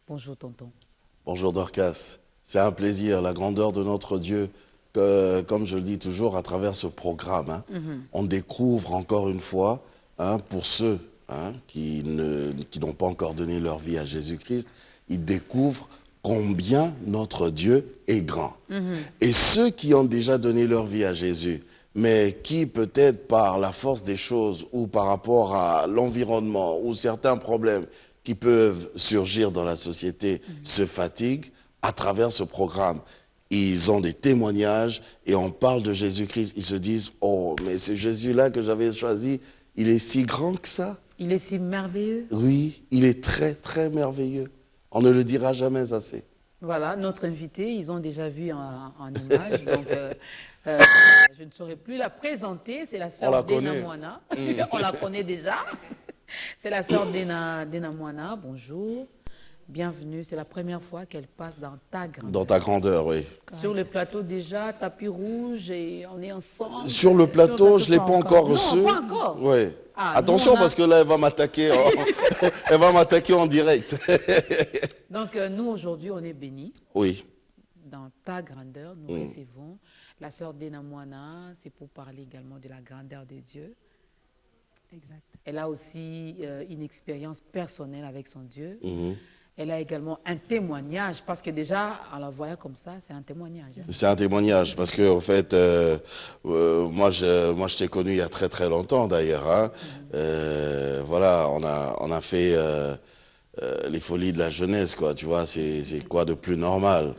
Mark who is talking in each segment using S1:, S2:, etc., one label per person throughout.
S1: Bonjour, tonton.
S2: Bonjour Dorcas, c'est un plaisir, la grandeur de notre Dieu, comme je le dis toujours, à travers ce programme, on découvre encore une fois, pour ceux qui n'ont pas encore donné leur vie à Jésus-Christ, ils découvrent combien notre Dieu est grand. Et ceux qui ont déjà donné leur vie à Jésus, mais qui peut-être par la force des choses ou par rapport à l'environnement ou certains problèmes qui peuvent surgir dans la société se fatiguent, à travers ce programme, ils ont des témoignages et on parle de Jésus-Christ. Ils se disent, oh, mais c'est Jésus-là que j'avais choisi, il est si grand que ça.
S1: Il est si merveilleux.
S2: Oui, il est très, très merveilleux. On ne le dira jamais assez.
S1: Voilà, notre invité, ils ont déjà vu en image, donc je ne saurais plus la présenter. C'est la sœur Dena Moana. On la connaît déjà. C'est la sœur Dena Moana. Bonjour. Bienvenue, c'est la première fois qu'elle passe dans ta grandeur.
S2: Dans ta grandeur, oui.
S1: Sur le plateau déjà, tapis rouge et on est ensemble.
S2: Sur le plateau, je ne l'ai pas encore reçu.
S1: Non, pas encore.
S2: Oui. Attention parce que là, elle va m'attaquer. Elle va m'attaquer en direct.
S1: Donc nous, aujourd'hui, on est bénis.
S2: Oui.
S1: Dans ta grandeur, nous recevons la sœur Dena Moana. C'est pour parler également de la grandeur de Dieu. Exact. Elle a aussi une expérience personnelle avec son Dieu. Elle a également un témoignage, parce que déjà, en la voyant comme ça, c'est un témoignage.
S2: C'est un témoignage, parce que en fait, moi je t'ai connu il y a très très longtemps d'ailleurs. Voilà, on a fait les folies de la jeunesse, quoi. Tu vois, c'est quoi de plus normal.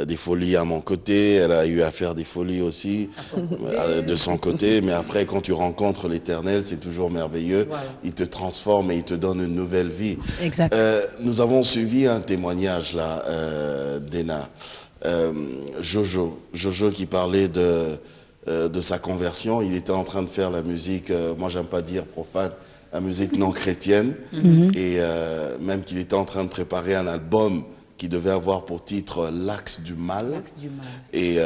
S2: Des folies à mon côté, elle a eu à faire des folies aussi de son côté. Mais après, quand tu rencontres l'Éternel, c'est toujours merveilleux. Voilà. Il te transforme et il te donne une nouvelle vie.
S1: Exact.
S2: Nous avons suivi un témoignage là, Dena. Jojo qui parlait de sa conversion. Il était en train de faire la musique, moi j'aime pas dire profane, la musique non chrétienne, et même qu'il était en train de préparer un album qui devait avoir pour titre L'Axe du Mal.
S1: L'Axe du Mal.
S2: Et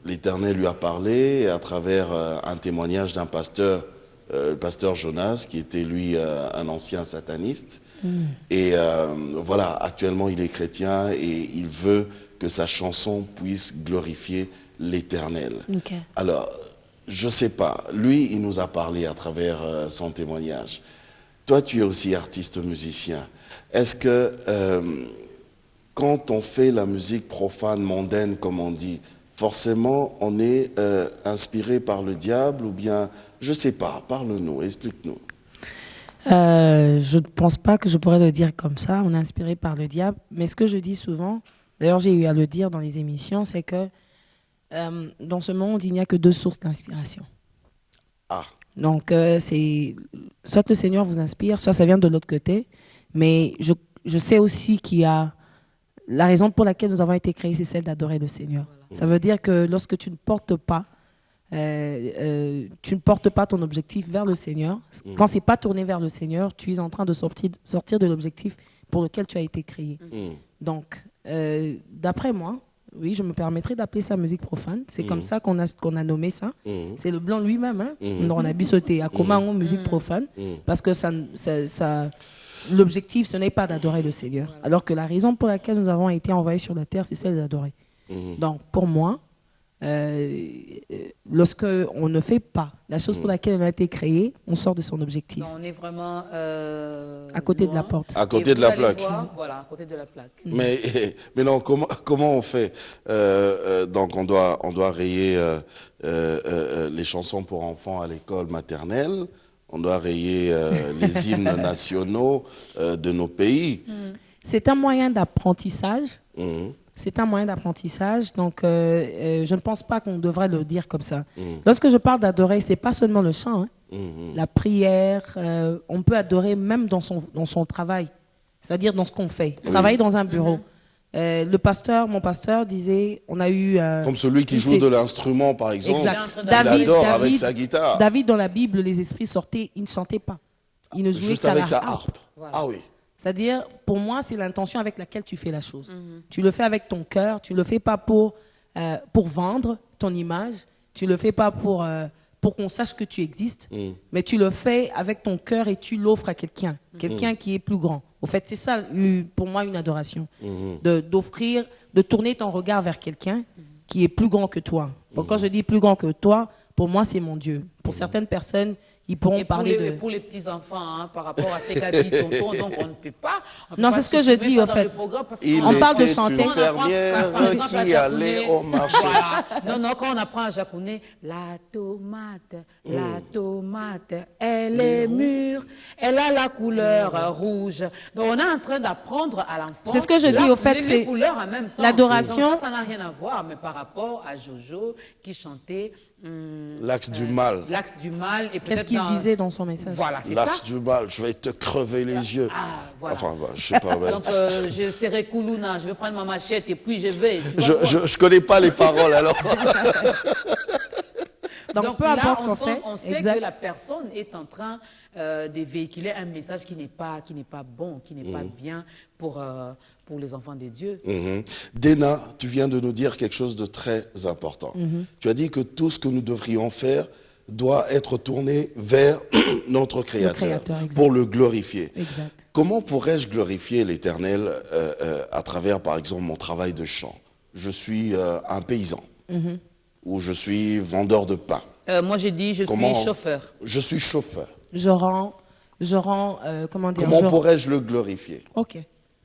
S2: l'Éternel lui a parlé à travers un témoignage d'un pasteur, le pasteur Jonas, qui était lui un ancien sataniste. Et voilà, actuellement il est chrétien et il veut que sa chanson puisse glorifier l'Éternel.
S3: Okay.
S2: Alors, je sais pas. Lui, il nous a parlé à travers son témoignage. Toi, tu es aussi artiste musicien. Est-ce que quand on fait la musique profane, mondaine, comme on dit, forcément, on est inspiré par le diable ou bien, je sais pas. Parle-nous, explique-nous.
S3: Je ne pense pas que je pourrais le dire comme ça. On est inspiré par le diable. Mais ce que je dis souvent, d'ailleurs, j'ai eu à le dire dans les émissions, c'est que dans ce monde, il n'y a que deux sources d'inspiration. Donc, c'est soit le Seigneur vous inspire, soit ça vient de l'autre côté. Mais je sais aussi qu'il y a la raison pour laquelle nous avons été créés, c'est celle d'adorer le Seigneur. Voilà. Ça veut dire que lorsque tu ne portes pas ton objectif vers le Seigneur, quand c'est pas tourné vers le Seigneur, tu es en train de sortir de l'objectif pour lequel tu as été créé. Donc, d'après moi, oui, je me permettrai d'appeler ça musique profane. C'est comme ça qu'on a nommé ça. C'est le blanc lui-même. On a bisauté à comment musique profane. Parce que l'objectif, ce n'est pas d'adorer le Seigneur. Alors que la raison pour laquelle nous avons été envoyés sur la terre, c'est celle d'adorer. Donc, pour moi, lorsque on ne fait pas la chose pour laquelle on a été créé, on sort de son objectif.
S1: Donc on est vraiment
S3: à côté de la porte.
S2: À côté de la plaque.
S1: Voilà, à côté de la plaque.
S2: Mais non, comment on fait donc on doit rayer les chansons pour enfants à l'école maternelle. On doit rayer les hymnes nationaux de nos pays.
S3: C'est un moyen d'apprentissage. C'est un moyen d'apprentissage, donc je ne pense pas qu'on devrait le dire comme ça. Lorsque je parle d'adorer, c'est pas seulement le chant, la prière. On peut adorer même dans son travail, c'est-à-dire dans ce qu'on fait. Travailler dans un bureau. Mon pasteur disait, on a eu...
S2: comme celui qui joue de l'instrument, par exemple.
S3: Exact.
S2: Il adore avec sa guitare.
S3: David, dans la Bible, les esprits sortaient, il ne chantait pas. Il ne jouait
S2: juste
S3: qu'à
S2: avec
S3: la
S2: sa
S3: harpe.
S2: harpe. Voilà. Ah oui.
S3: C'est-à-dire, pour moi, c'est l'intention avec laquelle tu fais la chose. Tu le fais avec ton cœur, tu ne le fais pas pour vendre ton image, tu ne le fais pas pour pour qu'on sache que tu existes, mais tu le fais avec ton cœur et tu l'offres à quelqu'un qui est plus grand. Au fait, c'est ça, pour moi, une adoration. D'offrir, de tourner ton regard vers quelqu'un qui est plus grand que toi. Donc, quand je dis plus grand que toi, pour moi, c'est mon Dieu. Pour certaines personnes, ils pourront parler de...
S1: Pour les petits-enfants, hein, par rapport à ce qu'a dit tonton, donc on ne peut pas...
S3: Non, c'est ce que je dis, au fait. On parle de chanter.
S2: Une fermière qui allait au marché.
S1: Voilà. Non, quand on apprend à japonais, la tomate, elle est mûre, elle a la couleur rouge. Donc on est en train d'apprendre à l'enfant...
S3: C'est ce que je dis, au fait, c'est...
S1: Les couleurs en même temps.
S3: L'adoration...
S1: Ça n'a rien à voir, mais par rapport à Jojo, qui chantait...
S2: L'axe du mal.
S1: L'axe du mal.
S3: Qu'est-ce qu'il disait dans son message?
S1: Voilà, c'est ça.
S2: L'axe du mal, je vais te crever les yeux.
S1: Voilà.
S2: Enfin, je sais pas.
S1: Donc, je serai Koulouna, je vais prendre ma machette et puis je vais.
S2: Je connais pas les paroles, alors.
S1: Donc peu importe ce qu'on fait, on sait que la personne est en train de véhiculer un message qui n'est pas bon, qui n'est pas bien pour les enfants de Dieu.
S2: Dena, tu viens de nous dire quelque chose de très important. Tu as dit que tout ce que nous devrions faire doit être tourné vers notre Créateur pour le glorifier.
S3: Exact.
S2: Comment pourrais-je glorifier l'Éternel à travers, par exemple, mon travail de champ? Je suis un paysan ou je suis vendeur de pain.
S1: Moi, j'ai dit, je suis chauffeur.
S2: Je suis chauffeur.
S3: Je rends comment dire?
S2: Comment pourrais-je le glorifier?
S3: Ok.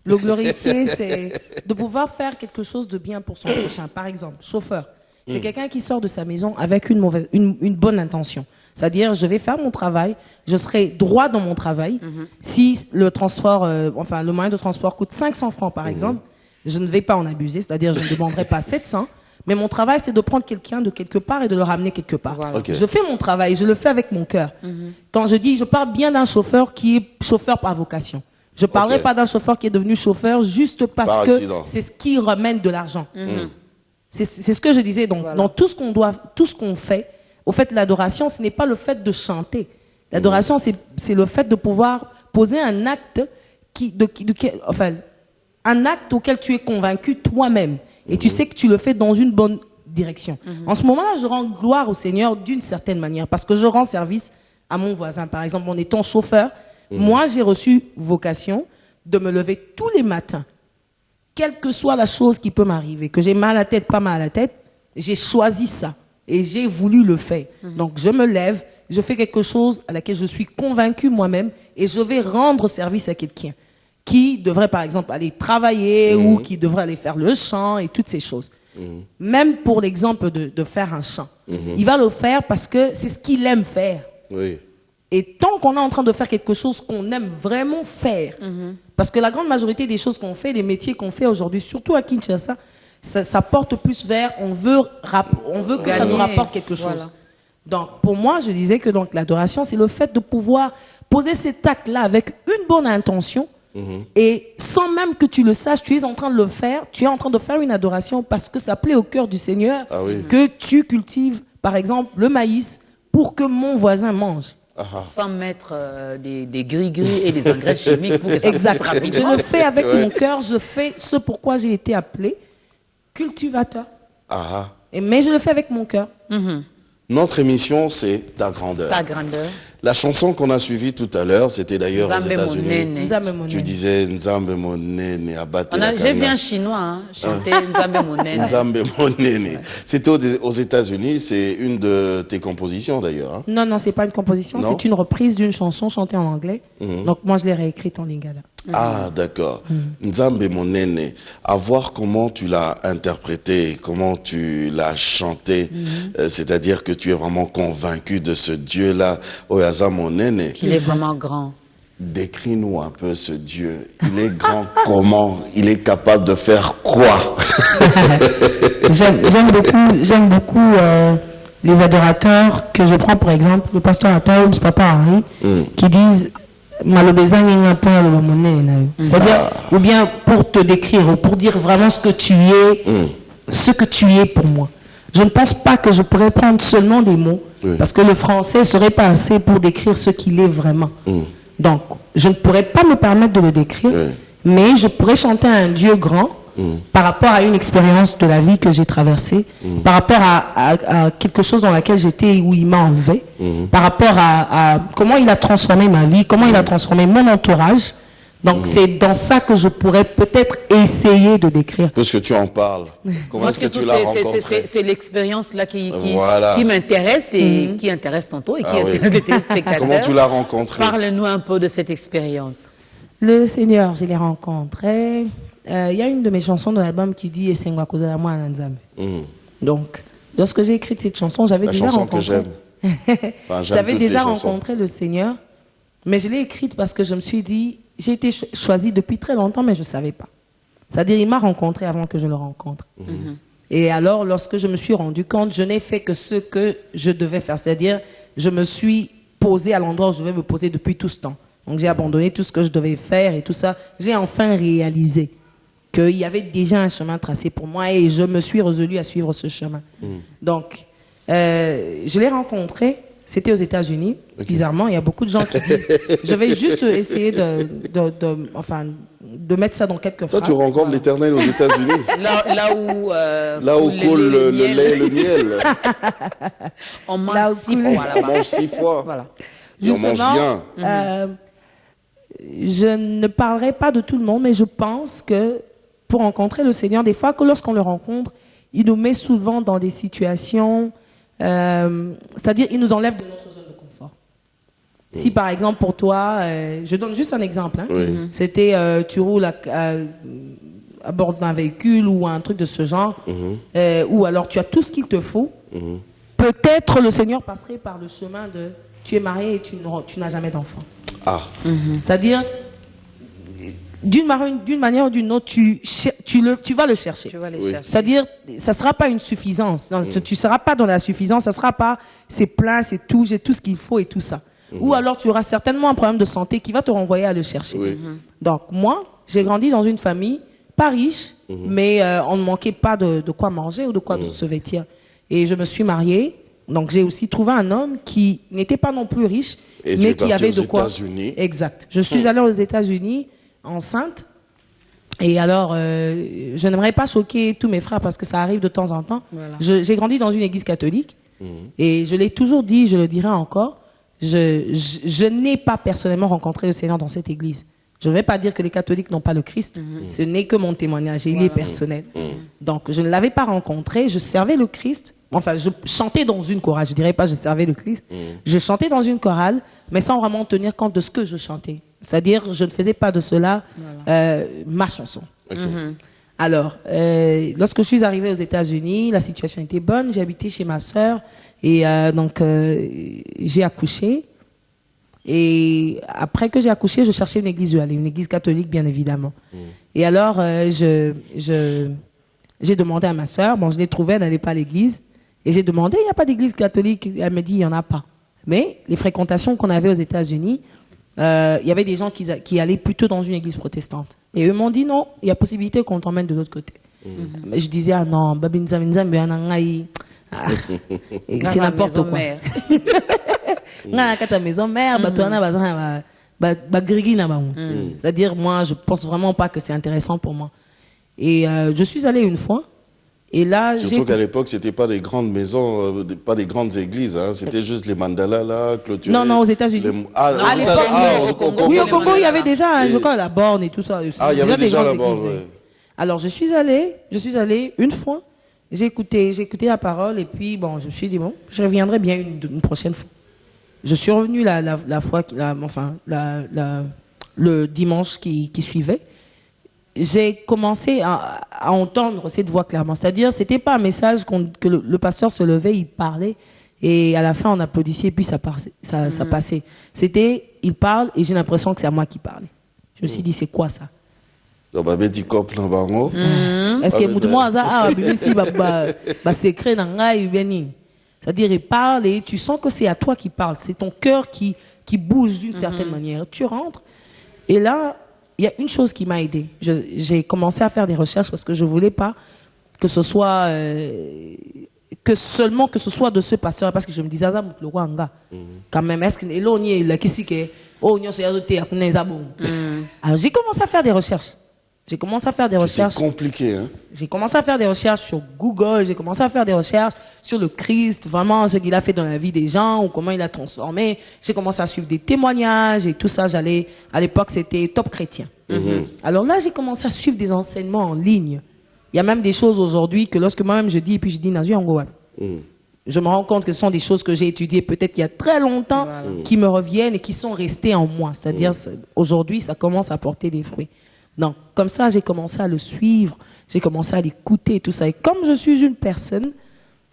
S3: Le glorifier, c'est de pouvoir faire quelque chose de bien pour son prochain. Par exemple, chauffeur. C'est quelqu'un qui sort de sa maison avec une bonne intention. C'est-à-dire, je vais faire mon travail, je serai droit dans mon travail. Si le transport, le moyen de transport coûte 500 francs, par exemple, je ne vais pas en abuser. C'est-à-dire, je ne demanderai pas 700. Mais mon travail, c'est de prendre quelqu'un de quelque part et de le ramener quelque part.
S1: Voilà.
S2: Okay.
S3: Je fais mon travail, je le fais avec mon cœur. Quand je dis, je parle bien d'un chauffeur qui est chauffeur par vocation. Je ne parlerai pas d'un chauffeur qui est devenu chauffeur juste parce que c'est ce qui ramène de l'argent. C'est ce que je disais. Donc, dans tout ce qu'on fait, au fait, l'adoration, ce n'est pas le fait de chanter. L'adoration, c'est le fait de pouvoir poser un acte un acte auquel tu es convaincu toi-même. Et tu sais que tu le fais dans une bonne direction. En ce moment-là, je rends gloire au Seigneur d'une certaine manière parce que je rends service à mon voisin. Par exemple, en étant chauffeur, moi, j'ai reçu vocation de me lever tous les matins. Quelle que soit la chose qui peut m'arriver, que j'ai mal à la tête, pas mal à la tête, j'ai choisi ça et j'ai voulu le faire. Donc, je me lève, je fais quelque chose à laquelle je suis convaincu moi-même et je vais rendre service à quelqu'un qui devrait, par exemple, aller travailler ou qui devrait aller faire le chant et toutes ces choses. Même pour l'exemple de faire un chant. Il va le faire parce que c'est ce qu'il aime faire.
S2: Oui.
S3: Et tant qu'on est en train de faire quelque chose qu'on aime vraiment faire, parce que la grande majorité des choses qu'on fait, des métiers qu'on fait aujourd'hui, surtout à Kinshasa, ça porte plus vers on veut que ça nous rapporte quelque chose. Voilà. Donc, pour moi, je disais que l'adoration, c'est le fait de pouvoir poser cet acte-là avec une bonne intention. Et sans même que tu le saches, tu es en train de le faire, tu es en train de faire une adoration parce que ça plaît au cœur du Seigneur que tu cultives, par exemple, le maïs pour que mon voisin mange.
S1: Sans mettre des gris-gris et des engrais chimiques pour que ça pousse rapidement.
S3: Je le fais avec mon cœur, je fais ce pourquoi j'ai été appelé cultivateur. Mais je le fais avec mon cœur.
S2: Notre émission, c'est Ta grandeur.
S1: Ta grandeur.
S2: La chanson qu'on a suivie tout à l'heure, c'était d'ailleurs aux États-Unis. Tu disais Nzambe Monene, Abate la
S1: J'ai vu un Chinois chanter Nzambe Monene.
S2: Nzambe Monene. C'était aux États-Unis, c'est une de tes compositions d'ailleurs.
S3: Non, c'est pas une composition, c'est une reprise d'une chanson chantée en anglais. Donc moi, je l'ai réécrite en lingala.
S2: Ah, d'accord. Nzambe Monene. À voir comment tu l'as interprété, comment tu l'as chanté. C'est-à-dire que tu es vraiment convaincu de ce Dieu-là, Oyaza Monene.
S1: Il est vraiment grand.
S2: Décris-nous un peu ce Dieu. Il est grand comment? Il est capable de faire quoi?
S3: J'aime beaucoup les adorateurs que je prends, par exemple, le pasteur Ataoum, Papa Henri, qui disent c'est-à-dire, ou bien pour te décrire, ou pour dire vraiment ce que tu es pour moi. Je ne pense pas que je pourrais prendre seulement des mots, parce que le français ne serait pas assez pour décrire ce qu'il est vraiment. Donc, je ne pourrais pas me permettre de le décrire, mais je pourrais chanter un Dieu grand, par rapport à une expérience de la vie que j'ai traversée, par rapport à quelque chose dans laquelle j'étais où il m'a enlevé, par rapport à comment il a transformé ma vie, comment il a transformé mon entourage. Donc c'est dans ça que je pourrais peut-être essayer de décrire.
S2: Puisque tu en parles, comment est-ce que tu l'as rencontré?
S1: C'est l'expérience là qui m'intéresse et qui intéresse tantôt et qui intéresse les téléspectateurs.
S2: Comment tu l'as rencontré?
S1: Parle-nous un peu de cette expérience.
S3: Le Seigneur, je l'ai rencontré. Il y a une de mes chansons dans l'album qui dit Esengwa Kozala Mwa Nzambe. Donc, lorsque j'ai écrit cette chanson, j'avais déjà rencontré. J'avais déjà rencontré le Seigneur, mais je l'ai écrite parce que je me suis dit, j'ai été choisie depuis très longtemps, mais je ne savais pas. C'est-à-dire, il m'a rencontré avant que je le rencontre. Et alors, lorsque je me suis rendu compte, je n'ai fait que ce que je devais faire. C'est-à-dire, je me suis posée à l'endroit où je devais me poser depuis tout ce temps. Donc, j'ai abandonné tout ce que je devais faire et tout ça. J'ai enfin réalisé qu'il y avait déjà un chemin tracé pour moi et je me suis résolue à suivre ce chemin. Donc, je l'ai rencontré. C'était aux États-Unis, bizarrement. Il y a beaucoup de gens qui disent... Je vais juste essayer de mettre ça dans quelques phrases.
S2: Toi, tu rencontres l'Éternel aux États-Unis.
S1: Là où
S2: coule le lait et le miel.
S1: On mange 6 fois là-bas.
S2: On mange 6 fois.
S1: Voilà.
S2: Et on mange bien.
S3: Je ne parlerai pas de tout le monde, mais je pense que pour rencontrer le Seigneur, des fois que lorsqu'on le rencontre, il nous met souvent dans des situations... c'est-à-dire, il nous enlève de notre zone de confort. Si par exemple pour toi, je donne juste un exemple, c'était tu roules à bord d'un véhicule ou un truc de ce genre, ou alors tu as tout ce qu'il te faut, peut-être le Seigneur passerait par le chemin de tu es marié et tu n'as jamais d'enfant. C'est-à-dire, d'une manière ou d'une autre, tu vas le chercher. C'est-à-dire, ça ne sera pas une suffisance. Non, tu ne seras pas dans la suffisance. Ça ne sera pas c'est plein, c'est tout, j'ai tout ce qu'il faut et tout ça. Ou alors, tu auras certainement un problème de santé qui va te renvoyer à le chercher. Donc, moi, j'ai grandi dans une famille pas riche, mais on ne manquait pas de quoi manger ou de quoi se vêtir. Et je me suis mariée. Donc, j'ai aussi trouvé un homme qui n'était pas non plus riche, mais qui avait de quoi. Exact. Je suis allée aux États-Unis enceinte. Et alors, je n'aimerais pas choquer tous mes frères parce que ça arrive de temps en temps. Voilà. J'ai grandi dans une église catholique et je l'ai toujours dit, je le dirai encore, je n'ai pas personnellement rencontré le Seigneur dans cette église. Je ne vais pas dire que les catholiques n'ont pas le Christ, ce n'est que mon témoignage et il est personnel. Donc, je ne l'avais pas rencontré, je servais le Christ. Enfin, je chantais dans une chorale, je ne dirais pas je servais le Christ. Je chantais dans une chorale, mais sans vraiment tenir compte de ce que je chantais. C'est-à-dire, je ne faisais pas de cela ma chanson. Alors, lorsque je suis arrivée aux États-Unis, la situation était bonne. J'ai habité chez ma sœur et donc j'ai accouché. Et après que j'ai accouché, je cherchais une église où aller, une église catholique, bien évidemment. Et alors, j'ai demandé à ma sœur, bon, je l'ai trouvée, elle n'allait pas à l'église. Et j'ai demandé, il n'y a pas d'église catholique? Elle me dit, il n'y en a pas. Mais les fréquentations qu'on avait aux États-Unis, il y avait des gens qui allaient plutôt dans une église protestante. Et eux m'ont dit, non, il y a possibilité qu'on t'emmène de l'autre côté. Mais je disais, ah non, c'est n'importe quoi. C'est-à-dire, moi, je pense vraiment pas que c'est intéressant pour moi. Et je suis allée une fois. Et là,
S2: surtout qu'à l'époque, c'était pas des grandes maisons, pas des grandes églises, hein. C'était juste les mandalas là, clôturés.
S3: Non, aux États-Unis.
S2: À
S3: l'époque, oui, au Congo, il y avait déjà, je crois, la borne et tout ça.
S2: Il y avait déjà la borne. Ouais.
S3: Alors, je suis allée une fois. J'ai écouté la parole et puis bon, je me suis dit bon, je reviendrai bien une prochaine fois. Je suis revenue le dimanche qui suivait. J'ai commencé à entendre cette voix clairement. C'est-à-dire, c'était pas un message que le pasteur se levait, il parlait, et à la fin, on applaudissait, et puis ça passait. C'était, il parle, et j'ai l'impression que c'est à moi qui parlait. Je me suis dit, c'est quoi ça?
S2: Est-ce
S3: que moi, ça, secret, c'est-à-dire, il parle, et tu sens que c'est à toi qui parle. C'est ton cœur qui bouge d'une certaine manière. Tu rentres, et là, il y a une chose qui m'a aidée. J'ai commencé à faire des recherches parce que je ne voulais pas que ce soit que ce soit de ce pasteur, parce que je me disais quand même, est-ce que alors j'ai commencé à faire des recherches. J'ai commencé à faire des recherches.
S2: C'est compliqué, hein?
S3: J'ai commencé à faire des recherches sur Google, j'ai commencé à faire des recherches sur le Christ, vraiment ce qu'il a fait dans la vie des gens ou comment il a transformé. J'ai commencé à suivre des témoignages et tout ça. À l'époque, c'était Top Chrétien. Alors là, j'ai commencé à suivre des enseignements en ligne. Il y a même des choses aujourd'hui que lorsque moi-même je dis, et puis je dis, Nazu Angoa. Je me rends compte que ce sont des choses que j'ai étudiées peut-être il y a très longtemps, qui me reviennent et qui sont restées en moi. C'est-à-dire, aujourd'hui, ça commence à porter des fruits. Donc, comme ça, j'ai commencé à le suivre, j'ai commencé à l'écouter et tout ça. Et comme je suis une personne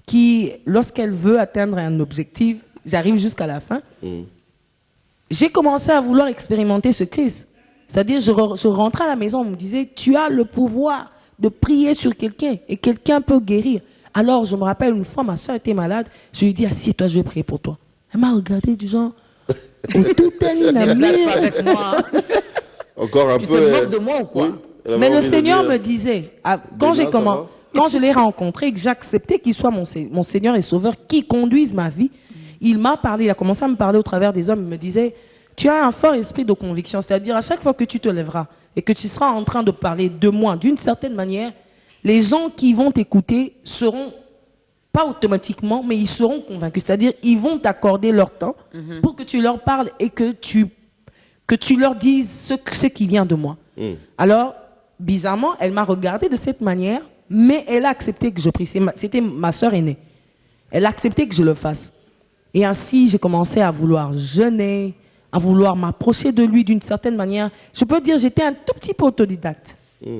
S3: qui, lorsqu'elle veut atteindre un objectif, j'arrive jusqu'à la fin, j'ai commencé à vouloir expérimenter ce Christ. C'est-à-dire, je rentrais à la maison, on me disait, tu as le pouvoir de prier sur quelqu'un et quelqu'un peut guérir. Alors, je me rappelle une fois, ma soeur était malade, je lui ai dit, assieds-toi, je vais prier pour toi. Elle m'a regardé du genre, tout la mère avec moi.
S2: Encore un
S1: tu
S2: peu.
S1: Tu te moques de moi ou quoi?
S2: Oui,
S3: mais le Seigneur me disait, quand je l'ai rencontré, que j'acceptais qu'il soit mon Seigneur et Sauveur, qui conduise ma vie, il m'a parlé, il a commencé à me parler au travers des hommes, il me disait, tu as un fort esprit de conviction, c'est-à-dire à chaque fois que tu te lèveras et que tu seras en train de parler de moi, d'une certaine manière, les gens qui vont t'écouter seront, pas automatiquement, mais ils seront convaincus, c'est-à-dire ils vont t'accorder leur temps pour que tu leur parles et que tu leur dises ce qui vient de moi. Alors, bizarrement, elle m'a regardé de cette manière, mais elle a accepté que je prie. C'était ma sœur aînée. Elle a accepté que je le fasse. Et ainsi, j'ai commencé à vouloir jeûner, à vouloir m'approcher de lui d'une certaine manière. Je peux dire, j'étais un tout petit peu autodidacte.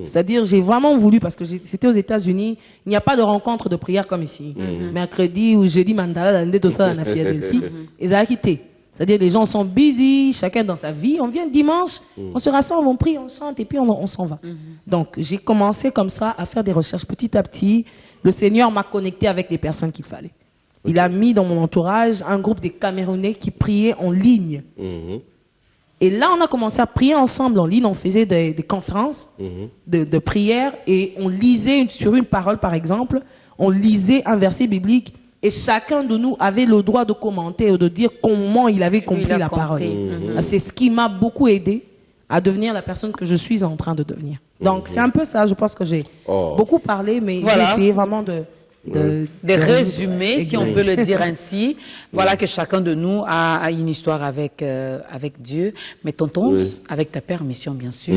S3: C'est-à-dire, j'ai vraiment voulu, parce que c'était aux États-Unis, il n'y a pas de rencontre de prière comme ici. Mercredi ou jeudi, mandala, tout ça, dans la Philadelphie, ils ont quitté. C'est-à-dire, les gens sont busy, chacun dans sa vie. On vient dimanche, on se rassemble, on prie, on chante, et puis on s'en va. Donc, j'ai commencé comme ça à faire des recherches petit à petit. Le Seigneur m'a connecté avec les personnes qu'il fallait. Il a mis dans mon entourage un groupe de Camerounais qui priaient en ligne. Et là, on a commencé à prier ensemble en ligne. On faisait des conférences de prière et on lisait sur une parole, par exemple, on lisait un verset biblique. Et chacun de nous avait le droit de commenter ou de dire comment il avait compris la parole. C'est ce qui m'a beaucoup aidé à devenir la personne que je suis en train de devenir. Donc, c'est un peu ça. Je pense que j'ai beaucoup parlé, mais j'ai essayé vraiment de
S1: résumer, si on peut le dire ainsi. Voilà que chacun de nous a une histoire avec Dieu. Mais tonton, avec ta permission, bien sûr.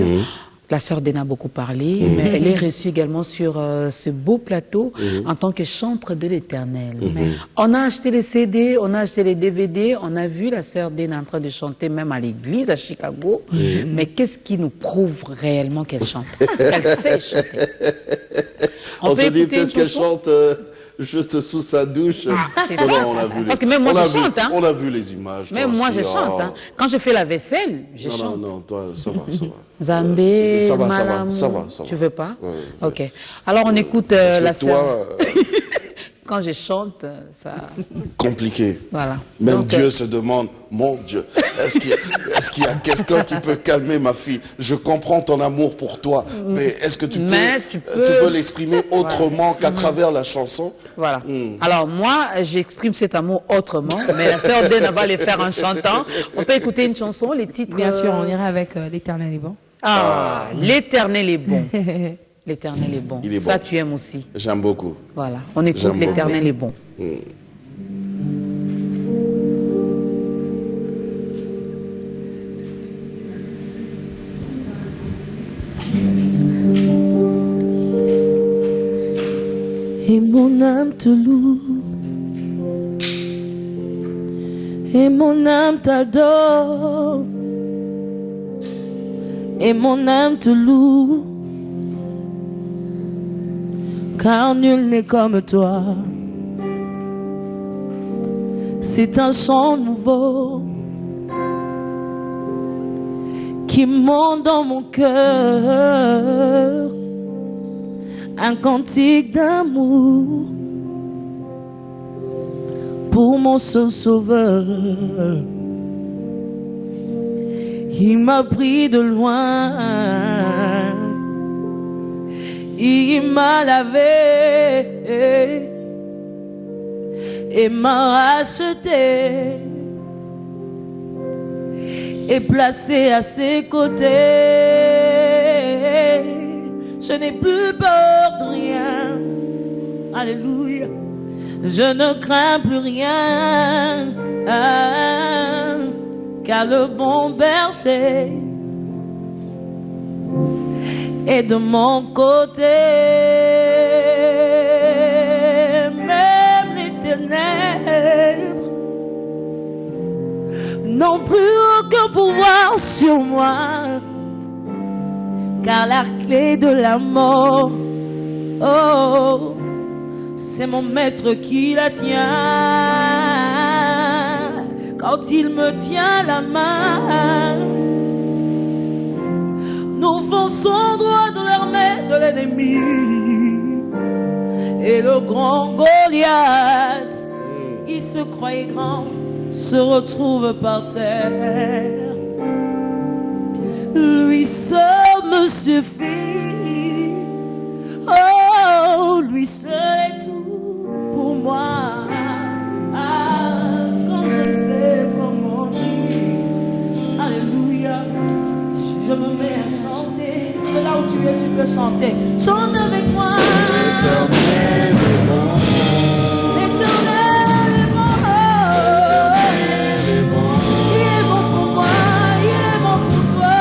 S1: La sœur Dena a beaucoup parlé, mais elle est reçue également sur ce beau plateau en tant que chantre de l'Éternel. On a acheté les CD, on a acheté les DVD, on a vu la sœur Dena en train de chanter même à l'église à Chicago. Mais qu'est-ce qui nous prouve réellement qu'elle chante? Qu'elle sait chanter.
S2: On se dit peut-être qu'elle chante juste sous sa douche.
S1: C'est ça.
S2: On a vu
S1: parce que même moi, je chante.
S2: On a vu les images.
S1: Même moi, je chante. Quand je fais la vaisselle, je chante.
S2: Non, toi, ça va, ça va.
S1: Zambé,
S2: ça va.
S1: Tu veux pas? Ok. Alors, on écoute la sœur. Quand je chante, ça...
S2: Compliqué.
S1: Voilà.
S2: Même donc, Dieu se demande, mon Dieu, est-ce qu'il y a quelqu'un qui peut calmer ma fille? Je comprends ton amour pour toi, mais est-ce que tu peux l'exprimer autrement qu'à travers la chanson?
S1: Voilà. Alors moi, j'exprime cet amour autrement, mais la sœur Dena va le faire en chantant. On peut écouter une chanson, les titres...
S3: Bien sûr, on ira avec l'Éternel est bon.
S1: L'Éternel est bon. L'Éternel est bon.
S2: Il est
S1: ça,
S2: bon.
S1: Tu aimes aussi.
S2: J'aime beaucoup.
S1: Voilà. On écoute l'Éternel est bon.
S3: Et mon âme te loue. Et mon âme t'adore. Et mon âme te loue. Car nul n'est comme toi. C'est un chant nouveau qui monte dans mon cœur, un cantique d'amour pour mon seul sauveur. Il m'a pris de loin, il m'a lavé et m'a racheté et placé à ses côtés. Je n'ai plus peur de rien. Alléluia. Je ne crains plus rien. Car le bon berger est de mon côté. Même les ténèbres n'ont plus aucun pouvoir sur moi. Car la clé de la mort, oh, c'est mon maître qui la tient. Quand il me tient la main, nous fonçons droit dans l'armée de l'ennemi. Et le grand Goliath, il se croyait grand, se retrouve par terre. Lui seul me suffit. Oh, lui seul est tout pour moi. Quand je ne sais comment dire, alléluia, je me mets à chanter. De là où tu es, tu peux chanter. Chante avec moi.
S2: L'Éternel est bon.
S3: L'Éternel est bon.
S2: L'Éternel est bon.
S3: Il est bon pour moi. Il est bon pour toi.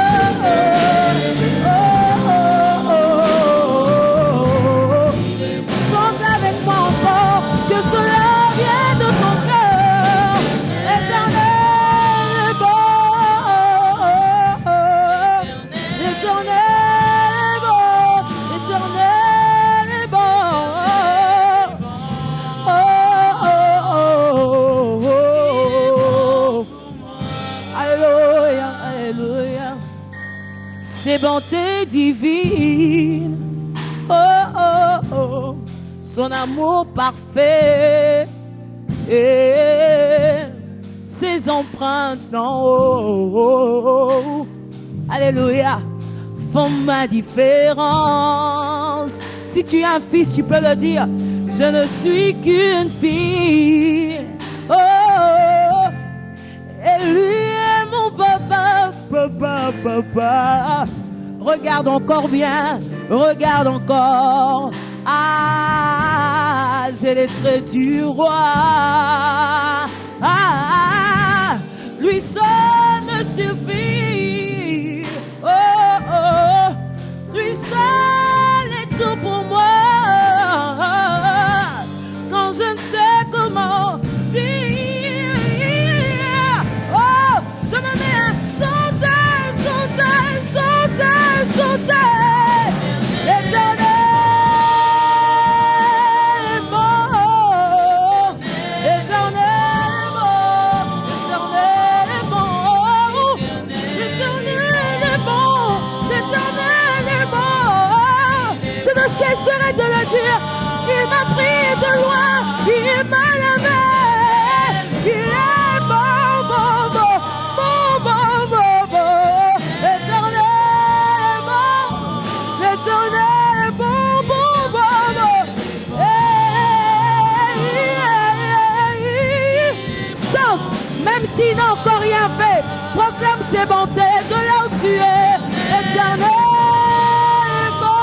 S3: Chante avec moi encore, que cela vienne de ton cœur. L'Éternel est bon. L'Éternel est bon. L'Éternel est bon. Oh, oh, oh, oh, oh. Alléluia, alléluia. Ses bontés divines. Oh, oh, oh. Son amour parfait. Et ses empreintes d'en haut. Alléluia. Font ma différence. Si tu es un fils, tu peux le dire. Je ne suis qu'une fille. Oh, oh. Et lui est mon papa, papa, papa. Regarde encore bien, regarde encore. Ah, j'ai les traits du roi. Ah, lui seul me suffit. Oh, oh, lui seul est tout pour moi. Quand je ne sais comment dire, oh, je me mets à chanter, chanter, chanter, chanter. L'Éternel est bon. L'Éternel est bon. L'Éternel est bon. L'Éternel est bon. L'Éternel est bon. Je ne cesserai de le dire. Il m'a pris de loin. Il m'a lavé. Il est bon, bon, bon, bon, bon, bon, bon. L'Éternel est bon. L'Éternel est bon, bon, bon, bon. Chante, même s'il n'a encore rien fait. Proclame ses bontés de là où tu es. L'Éternel est bon.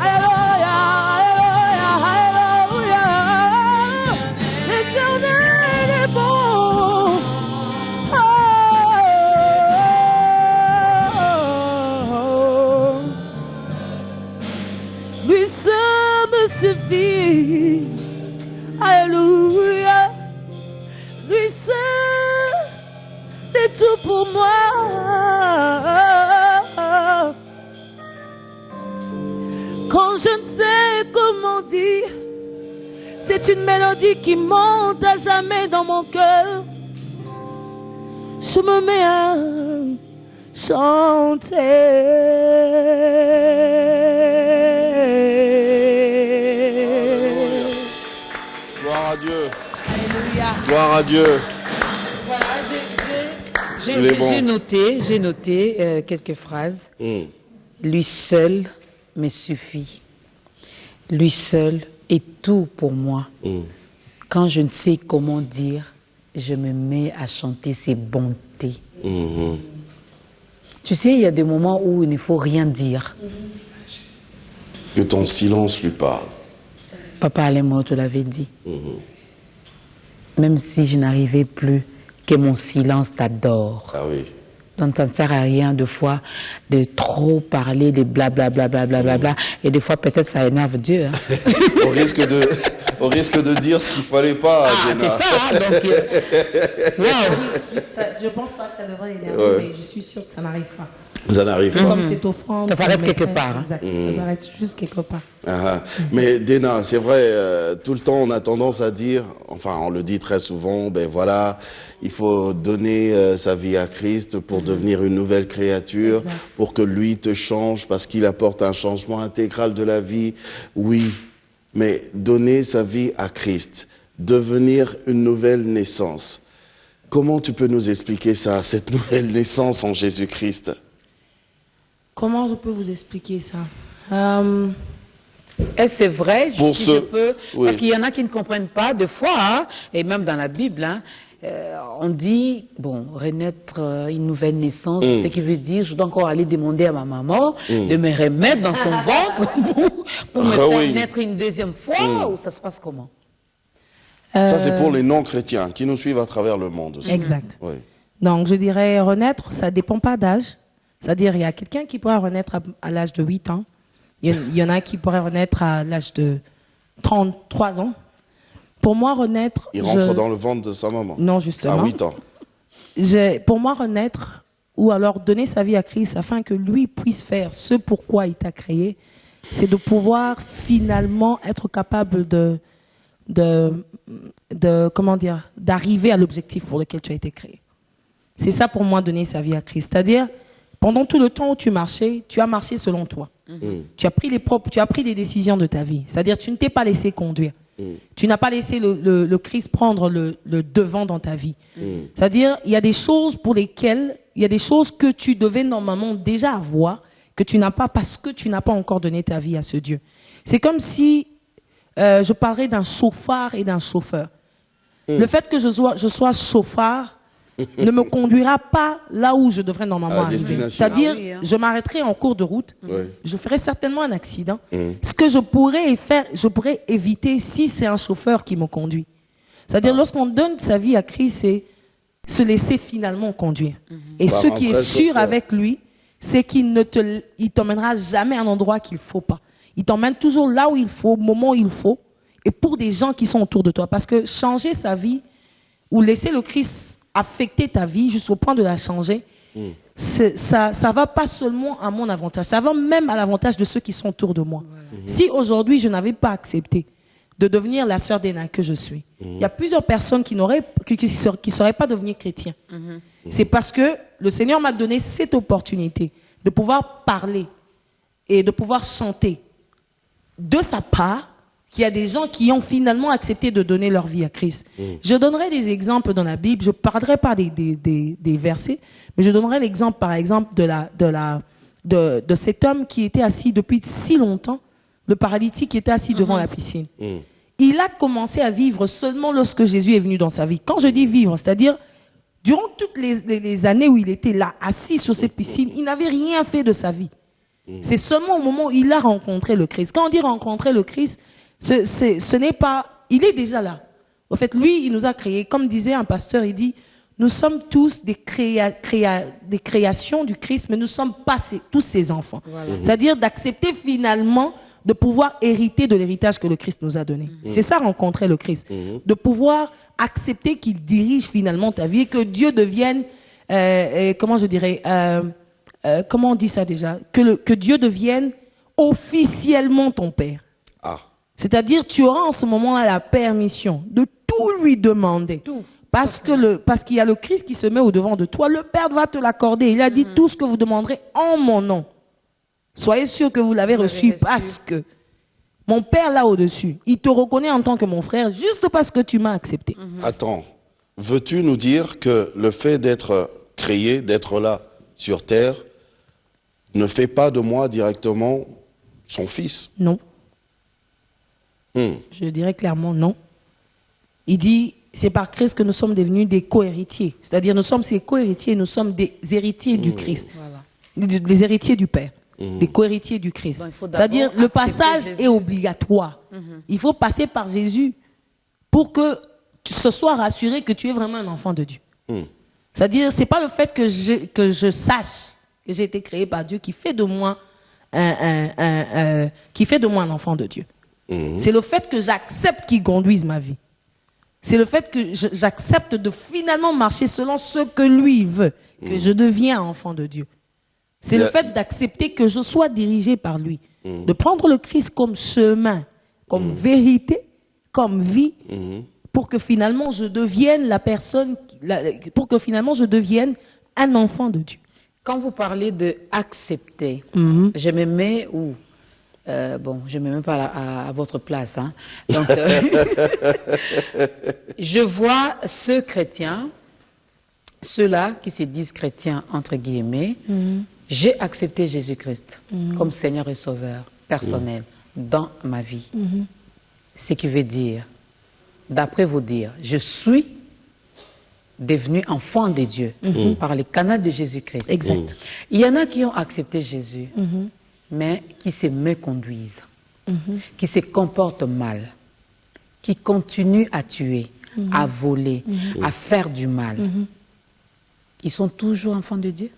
S3: Alléluia, alléluia, alléluia. L'Éternel est bon. Oh, oh, oh. Lui seul me suffit. Alléluia. Lui seul est tout pour moi. Quand je ne sais comment dire, c'est une mélodie qui monte à jamais dans mon cœur. Je me mets à chanter.
S2: Gloire à Dieu.
S1: Alléluia.
S2: Gloire à Dieu.
S1: Voilà,
S2: Il est bon.
S1: j'ai noté quelques phrases. Lui seul me suffit. Lui seul est tout pour moi. Quand je ne sais comment dire, je me mets à chanter ses bontés. Tu sais, il y a des moments où il ne faut rien dire.
S2: Que ton silence lui parle.
S1: Papa Alémo te l'avait dit. Même si je n'arrivais plus, que mon silence t'adore.
S2: Ah oui.
S1: Donc ça ne sert à rien de fois de trop parler, de blablabla, et des fois peut-être ça énerve Dieu. Hein.
S2: Au risque de dire ce qu'il ne fallait pas.
S1: Ah,
S2: Déna.
S1: c'est ça, hein, donc...
S3: Je pense pas que ça devrait énerver, mais je suis sûre que ça n'arrive pas.
S2: Ça n'arrive pas.
S3: Comme cette offrande...
S1: Ça s'arrête quelque part. Hein.
S3: Exact, ça s'arrête juste quelque part.
S2: Mais Déna, c'est vrai, tout le temps on a tendance à dire, enfin on le dit très souvent, ben voilà, il faut donner sa vie à Christ pour devenir une nouvelle créature, pour que lui te change, parce qu'il apporte un changement intégral de la vie. Oui, mais donner sa vie à Christ, devenir une nouvelle naissance. Comment tu peux nous expliquer ça, cette nouvelle naissance en Jésus-Christ ?
S3: Comment je peux vous expliquer ça?
S1: Et c'est vrai, je peux,
S2: oui.
S1: Parce qu'il y en a qui ne comprennent pas, des fois, hein, et même dans la Bible, hein, on dit, bon, renaître une nouvelle naissance, ce qui veut dire, je dois encore aller demander à ma maman de me remettre dans son ventre pour me faire naître une deuxième fois, ou ça se passe comment?
S2: Ça, c'est pour les non-chrétiens qui nous suivent à travers le monde aussi.
S3: Exact.
S2: Oui.
S3: Donc, je dirais renaître, ça ne dépend pas d'âge. C'est-à-dire, il y a quelqu'un qui pourrait renaître à l'âge de 8 ans. Il y en a qui pourraient renaître à l'âge de 33 ans. Pour moi, renaître...
S2: Il rentre dans le ventre de sa maman.
S3: Non, justement.
S2: À 8 ans.
S3: Pour moi, renaître, ou alors donner sa vie à Christ afin que lui puisse faire ce pourquoi il t'a créé, c'est de pouvoir finalement être capable comment dire, d'arriver à l'objectif pour lequel tu as été créé. C'est ça pour moi, donner sa vie à Christ. C'est-à-dire, pendant tout le temps où tu marchais, tu as marché selon toi. Tu as pris les décisions de ta vie. C'est-à-dire, tu ne t'es pas laissé conduire. Tu n'as pas laissé le Christ prendre le devant dans ta vie. C'est-à-dire, il y a des choses pour lesquelles, il y a des choses que tu devais normalement déjà avoir, que tu n'as pas parce que tu n'as pas encore donné ta vie à ce Dieu. C'est comme si je parlerais d'un chauffard et d'un chauffeur. Le fait que je sois chauffard ne me conduira pas là où je devrais normalement arriver. C'est-à-dire, je m'arrêterai en cours de route, je ferai certainement un accident. Ce que je pourrais faire, je pourrais éviter si c'est un chauffeur qui me conduit. C'est-à-dire, lorsqu'on donne sa vie à Christ, c'est se laisser finalement conduire. Et ce qui est sûr avec lui, c'est qu'il il t'emmènera jamais à un endroit qu'il ne faut pas. Il t'emmène toujours là où il faut, au moment où il faut, et pour des gens qui sont autour de toi. Parce que changer sa vie, ou laisser le Christ affecter ta vie jusqu'au point de la changer, ça va pas seulement à mon avantage, ça va même à l'avantage de ceux qui sont autour de moi. Si aujourd'hui je n'avais pas accepté de devenir la sœur Déna que je suis, il y a plusieurs personnes qui seraient pas devenues chrétiens. C'est parce que le Seigneur m'a donné cette opportunité de pouvoir parler et de pouvoir chanter de sa part, qu'il y a des gens qui ont finalement accepté de donner leur vie à Christ. Je donnerai des exemples dans la Bible, je ne parlerai pas des versets, mais je donnerai l'exemple, par exemple, de cet homme qui était assis depuis si longtemps, le paralytique qui était assis devant la piscine. Il a commencé à vivre seulement lorsque Jésus est venu dans sa vie. Quand je dis vivre, c'est-à-dire, durant toutes les années où il était là, assis sur cette piscine, il n'avait rien fait de sa vie. C'est seulement au moment où il a rencontré le Christ. Quand on dit rencontrer le Christ, ce n'est pas... Il est déjà là. En fait, lui, il nous a créés. Comme disait un pasteur, il dit, nous sommes tous des créations du Christ, mais nous ne sommes pas tous ses enfants. Voilà. C'est-à-dire d'accepter finalement de pouvoir hériter de l'héritage que le Christ nous a donné. C'est ça, rencontrer le Christ. De pouvoir accepter qu'il dirige finalement ta vie et que Dieu devienne, comment je dirais, comment on dit ça déjà, que Dieu devienne officiellement ton Père. C'est-à-dire, tu auras en ce moment-là la permission de tout lui demander. Tout. Parce qu'il y a le Christ qui se met au-devant de toi. Le Père va te l'accorder. Il a dit tout ce que vous demanderez en mon nom. Soyez sûr que vous l'avez reçu parce que mon Père là au-dessus, il te reconnaît en tant que mon frère juste parce que tu m'as accepté.
S2: Attends, veux-tu nous dire que le fait d'être créé, d'être là sur terre, ne fait pas de moi directement son fils?
S3: Non. Je dirais clairement non. Il dit, c'est par Christ que nous sommes devenus des co-héritiers. C'est-à-dire, nous sommes ses co-héritiers, nous sommes des héritiers du Christ. Voilà. des héritiers du Père, des co-héritiers du Christ.
S1: Donc, il faut
S3: C'est-à-dire,
S1: d'abord
S3: le
S1: accepter
S3: passage
S1: Jésus.
S3: est obligatoire. Il faut passer par Jésus pour que tu se sois rassuré que tu es vraiment un enfant de Dieu. C'est-à-dire, c'est pas le fait que je sache que j'ai été créé par Dieu qui fait de moi un enfant de Dieu. C'est le fait que j'accepte qu'il conduise ma vie. C'est le fait que j'accepte de finalement marcher selon ce que lui veut, que je deviens enfant de Dieu. C'est le fait d'accepter que je sois dirigé par lui, de prendre le Christ comme chemin, comme vérité, comme vie, pour que finalement je devienne pour que finalement je devienne un enfant de Dieu.
S1: Quand vous parlez de accepter, je me mets où je ne me mets pas à votre place. Hein. Donc, je vois ceux chrétiens, ceux-là qui se disent chrétiens, entre guillemets, j'ai accepté Jésus-Christ comme Seigneur et Sauveur personnel dans ma vie. Ce qui veut dire, d'après vous dire, je suis devenu enfant de Dieu par les canaux de Jésus-Christ.
S3: Exact.
S1: Il y en a qui ont accepté Jésus, mais qui se méconduisent, qui se comportent mal, qui continuent à tuer, à voler, à faire du mal. Ils sont toujours enfants de Dieu?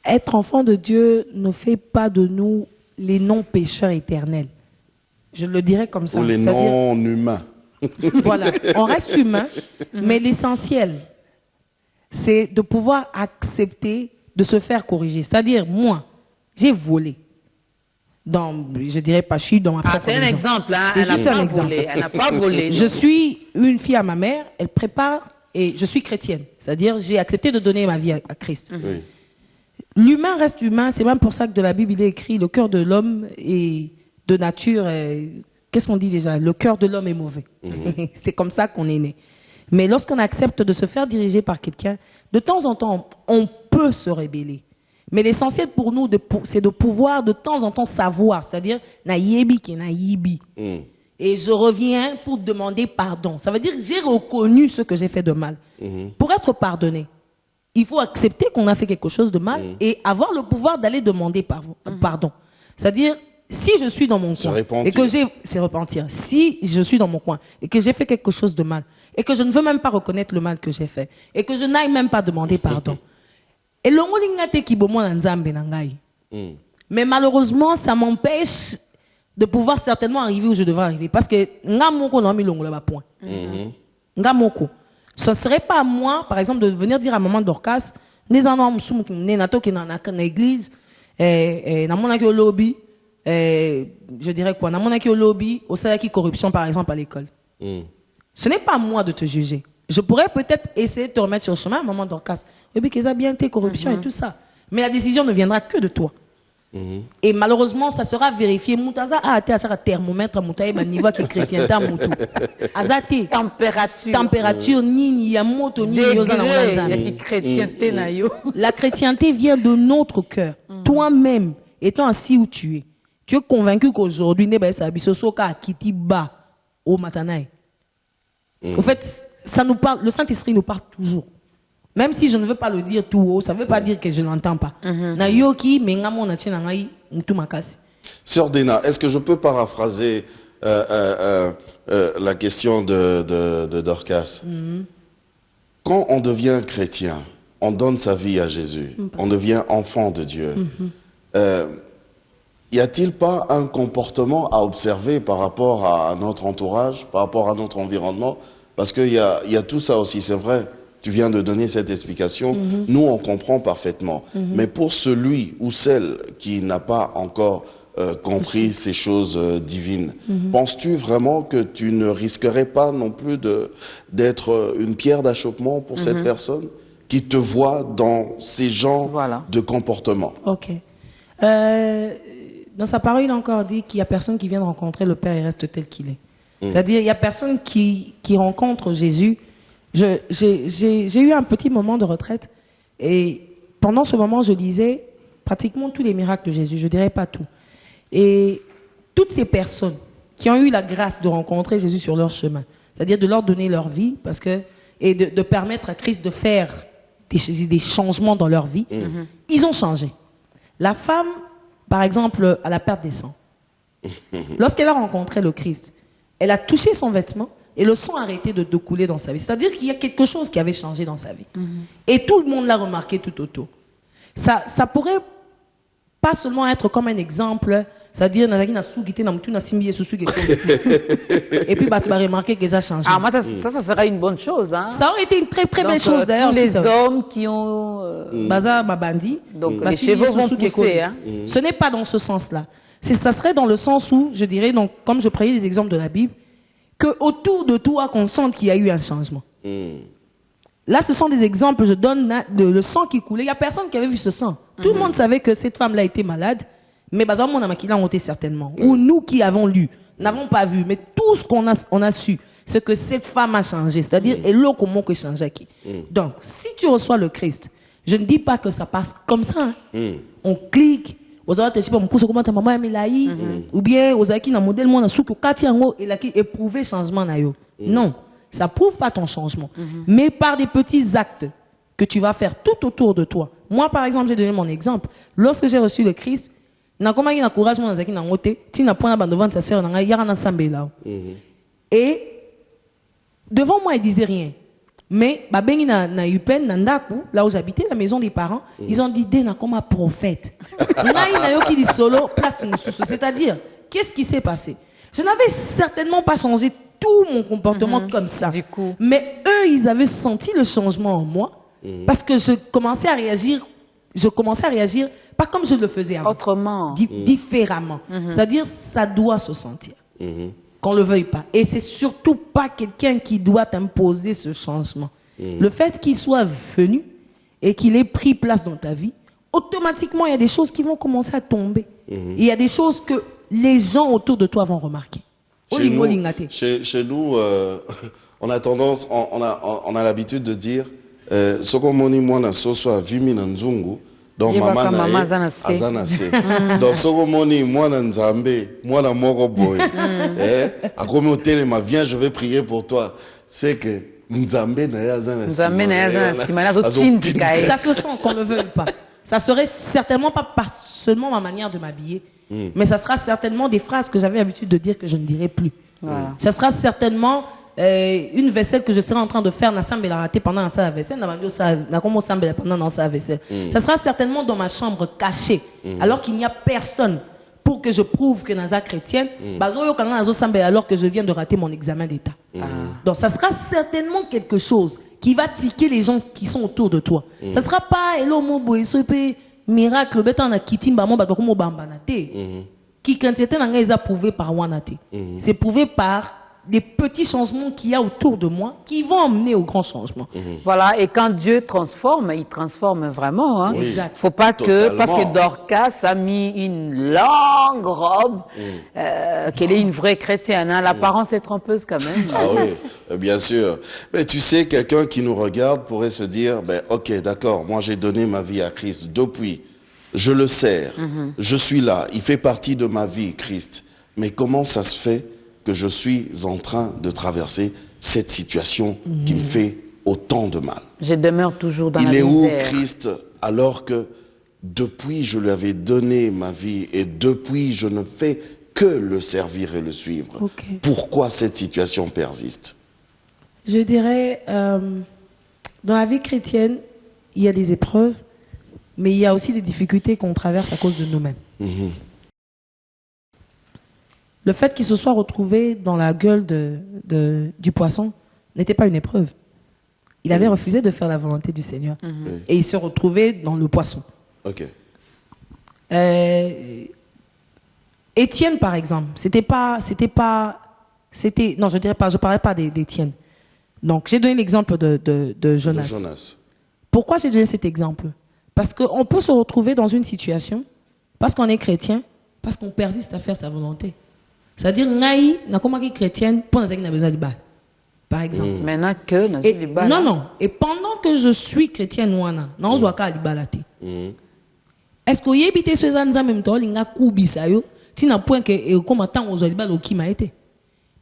S3: Être enfant de Dieu ne fait pas de nous les non-pécheurs éternels. Je le dirais comme ça.
S2: Ou les non-humains.
S3: Voilà, on reste humain, mais l'essentiel, c'est de pouvoir accepter de se faire corriger. C'est-à-dire, moi, j'ai volé. Je dirais pas, je suis dans ma propre
S1: c'est un
S3: maison.
S1: exemple. Hein?
S3: C'est juste un exemple.
S1: Volé. Elle n'a pas volé.
S3: Je suis une fille à ma mère, elle prépare, et je suis chrétienne. C'est-à-dire, j'ai accepté de donner ma vie à Christ.
S2: Oui.
S3: L'humain reste humain, c'est même pour ça que de la Bible, il est écrit, le cœur de l'homme est de nature... Qu'est-ce qu'on dit déjà? Le cœur de l'homme est mauvais. C'est comme ça qu'on est né. Mais lorsqu'on accepte de se faire diriger par quelqu'un, de temps en temps, on peut se rébeller. Mais l'essentiel pour nous, c'est de pouvoir de temps en temps savoir. C'est-à-dire, na yebi ki na yibi. Et je reviens pour demander pardon. Ça veut dire que j'ai reconnu ce que j'ai fait de mal. Pour être pardonné, il faut accepter qu'on a fait quelque chose de mal et avoir le pouvoir d'aller demander pardon. C'est-à-dire, si je suis dans mon coin et que c'est repentir. Si je suis dans mon coin et que j'ai fait quelque chose de mal et que je ne veux même pas reconnaître le mal que j'ai fait et que je n'aille même pas demander pardon. Et le mais malheureusement, ça m'empêche de pouvoir certainement arriver où je devrais arriver parce que ce ne serait pas à moi, par exemple, de venir dire à maman Dorcas, l'église, je dirais quoi, dans mon lobby, au salaire qui corruption par exemple à l'école. Ce n'est pas à moi de te juger. Je pourrais peut-être essayer de te remettre sur le chemin, maman Dorcas. Oui, mais qu'ils a bien été corruption et tout ça. Mais la décision ne viendra que de toi. Et malheureusement, ça sera vérifié. Moutaza a été à thermomètre, moutaï, niveau qui chrétien, ta moutou. Azate. Température, ni yamoto, ni yozana. La chrétienté vient de notre cœur. Toi-même, étant assis où tu es convaincu qu'aujourd'hui, le fait, ça nous parle, le Saint-Esprit nous parle toujours. Même si je ne veux pas le dire tout haut, ça ne veut pas dire que je ne l'entends pas.
S2: Sœur Dena, est-ce que je peux paraphraser la question de Dorcas? Quand on devient chrétien, on donne sa vie à Jésus, on devient enfant de Dieu. Y a-t-il pas un comportement à observer par rapport à notre entourage, par rapport à notre environnement? Parce qu'il y a tout ça aussi, c'est vrai. Tu viens de donner cette explication. Nous, on comprend parfaitement. Mais pour celui ou celle qui n'a pas encore compris ces choses divines, penses-tu vraiment que tu ne risquerais pas non plus d'être une pierre d'achoppement pour cette personne qui te voit dans ces genres de comportements?
S3: Ok. Dans sa parole, il a encore dit qu'il n'y a personne qui vient de rencontrer le Père et reste tel qu'il est. C'est-à-dire, il n'y a personne qui rencontre Jésus. J'ai eu un petit moment de retraite et pendant ce moment, je lisais pratiquement tous les miracles de Jésus. Je ne dirais pas tout. Et toutes ces personnes qui ont eu la grâce de rencontrer Jésus sur leur chemin, c'est-à-dire de leur donner leur vie et de permettre à Christ de faire des changements dans leur vie, ils ont changé. La femme, par exemple, à la perte des sangs, lorsqu'elle a rencontré le Christ, elle a touché son vêtement et le sang a arrêté de couler dans sa vie. C'est-à-dire qu'il y a quelque chose qui avait changé dans sa vie. Et tout le monde l'a remarqué tout autour. Ça pourrait pas seulement être comme un exemple, c'est-à-dire et puis bah, tu vas remarquer que ça a changé.
S1: Ah, moi, ça sera une bonne chose. Hein?
S3: Ça aurait été une très très belle chose d'ailleurs.
S1: Tous les hommes qui ont...
S3: Baza Babandi.
S1: Donc les cheveux vont pousser. Hein?
S3: Ce n'est pas dans ce sens-là. Ça serait dans le sens où, je dirais, donc, comme je prenais les exemples de la Bible, qu'autour de toi, qu'on sente qu'il y a eu un changement. Là, ce sont des exemples, je donne le sang qui coulait. Il n'y a personne qui avait vu ce sang. Tout le monde savait que cette femme-là était malade, mais on a monté certainement. Ou nous qui avons lu, n'avons pas vu, mais tout ce qu'on a su, c'est que cette femme a changé. C'est-à-dire, et l'eau comment que changé. Donc, si tu reçois le Christ, je ne dis pas que ça passe comme ça. Hein. On clique. Ou bien aux acquis dans modèle moi sous que Katiango et la qui éprouvé changement na yo. Non, ça prouve pas ton changement, mais par des petits actes que tu vas faire tout autour de toi. Moi par exemple, j'ai donné mon exemple. Lorsque j'ai reçu le Christ, na comment il a courage moi dans na ngote, ti na point devant sa sœur na yara na sambela. Et devant moi il disait rien. Mais babengi na Yupen na ndaku là où j'habitais la maison des parents, ils ont dit Dena comme un prophète. C'est-à-dire qu'est-ce qui s'est passé? Je n'avais certainement pas changé tout mon comportement comme ça.
S1: Du coup.
S3: Mais eux ils avaient senti le changement en moi parce que je commençais à réagir pas comme je le faisais avant.
S1: Autrement.
S3: Différemment. C'est-à-dire ça doit se sentir. Qu'on le veuille pas. Et c'est surtout pas quelqu'un qui doit imposer ce changement. Le fait qu'il soit venu et qu'il ait pris place dans ta vie, automatiquement, il y a des choses qui vont commencer à tomber. Il y a des choses que les gens autour de toi vont remarquer.
S2: Chez nous, on a tendance, on a l'habitude de dire Sokomoni mwana soswa vimi na nzungu. Donc maman azanase. Donc Sokomoni mwana nzambe mwana moko boy. Akomi otelema viens je vais prier pour toi. C'est que nzambe na yazanase.
S1: Nzambe na yazanase.
S3: Ça se sent qu'on ne veuille pas. Ça serait certainement pas seulement ma manière de m'habiller, mais ça sera certainement des phrases que j'avais l'habitude de dire que je ne dirai plus. Voilà. Ça sera certainement une vaisselle que je serai en train de faire pendant la salle à vaisselle, pendant la salle à vaisselle. Ça sera certainement dans ma chambre cachée, alors qu'il n'y a personne pour que je prouve que naza chrétienne, alors que je viens de rater mon examen d'état. Donc ça sera certainement quelque chose qui va tiquer les gens qui sont autour de toi. Ça sera pas hello mobo miracle betan na kitimba mo bato ko bambana te. Qui quand c'était na prouvé par wanate. C'est prouvé par des petits changements qu'il y a autour de moi qui vont emmener au grand changement.
S1: Voilà, et quand Dieu transforme, il transforme vraiment. Hein.
S3: Oui, exact.
S1: Faut pas que, parce que Dorcas a mis une longue robe, qu'elle est une vraie chrétienne. Hein. L'apparence est trompeuse quand même.
S2: Ah oui, bien sûr. Mais tu sais, quelqu'un qui nous regarde pourrait se dire, ben, ok, d'accord, moi j'ai donné ma vie à Christ depuis. Je le sers, je suis là, il fait partie de ma vie, Christ. Mais comment ça se fait que je suis en train de traverser cette situation qui me fait autant de mal?
S1: Je demeure toujours dans la misère.
S2: Il est où Christ alors que depuis je lui avais donné ma vie et depuis je ne fais que le servir et le suivre. Okay. Pourquoi cette situation persiste?
S3: Je dirais, dans la vie chrétienne, il y a des épreuves, mais il y a aussi des difficultés qu'on traverse à cause de nous-mêmes. Le fait qu'il se soit retrouvé dans la gueule du poisson n'était pas une épreuve. Il avait refusé de faire la volonté du Seigneur. Et il s'est retrouvé dans le poisson.
S2: Ok.
S3: Étienne, par exemple, non, je parlais pas d'Étienne. Donc, j'ai donné l'exemple de Jonas. Pourquoi j'ai donné cet exemple? Parce qu'on peut se retrouver dans une situation, parce qu'on est chrétien, parce qu'on persiste à faire sa volonté. C'est-à-dire, naï, n'a pas chrétienne, pour nous a besoin de bal. Par exemple.
S1: Maintenant que nous avons bal.
S3: Non. Et pendant que je suis chrétienne, nous avons besoin de balate. Est-ce que vous avez habité ce en même temps, il y a un si n'a point que comment tant aux bal au qui m'a été.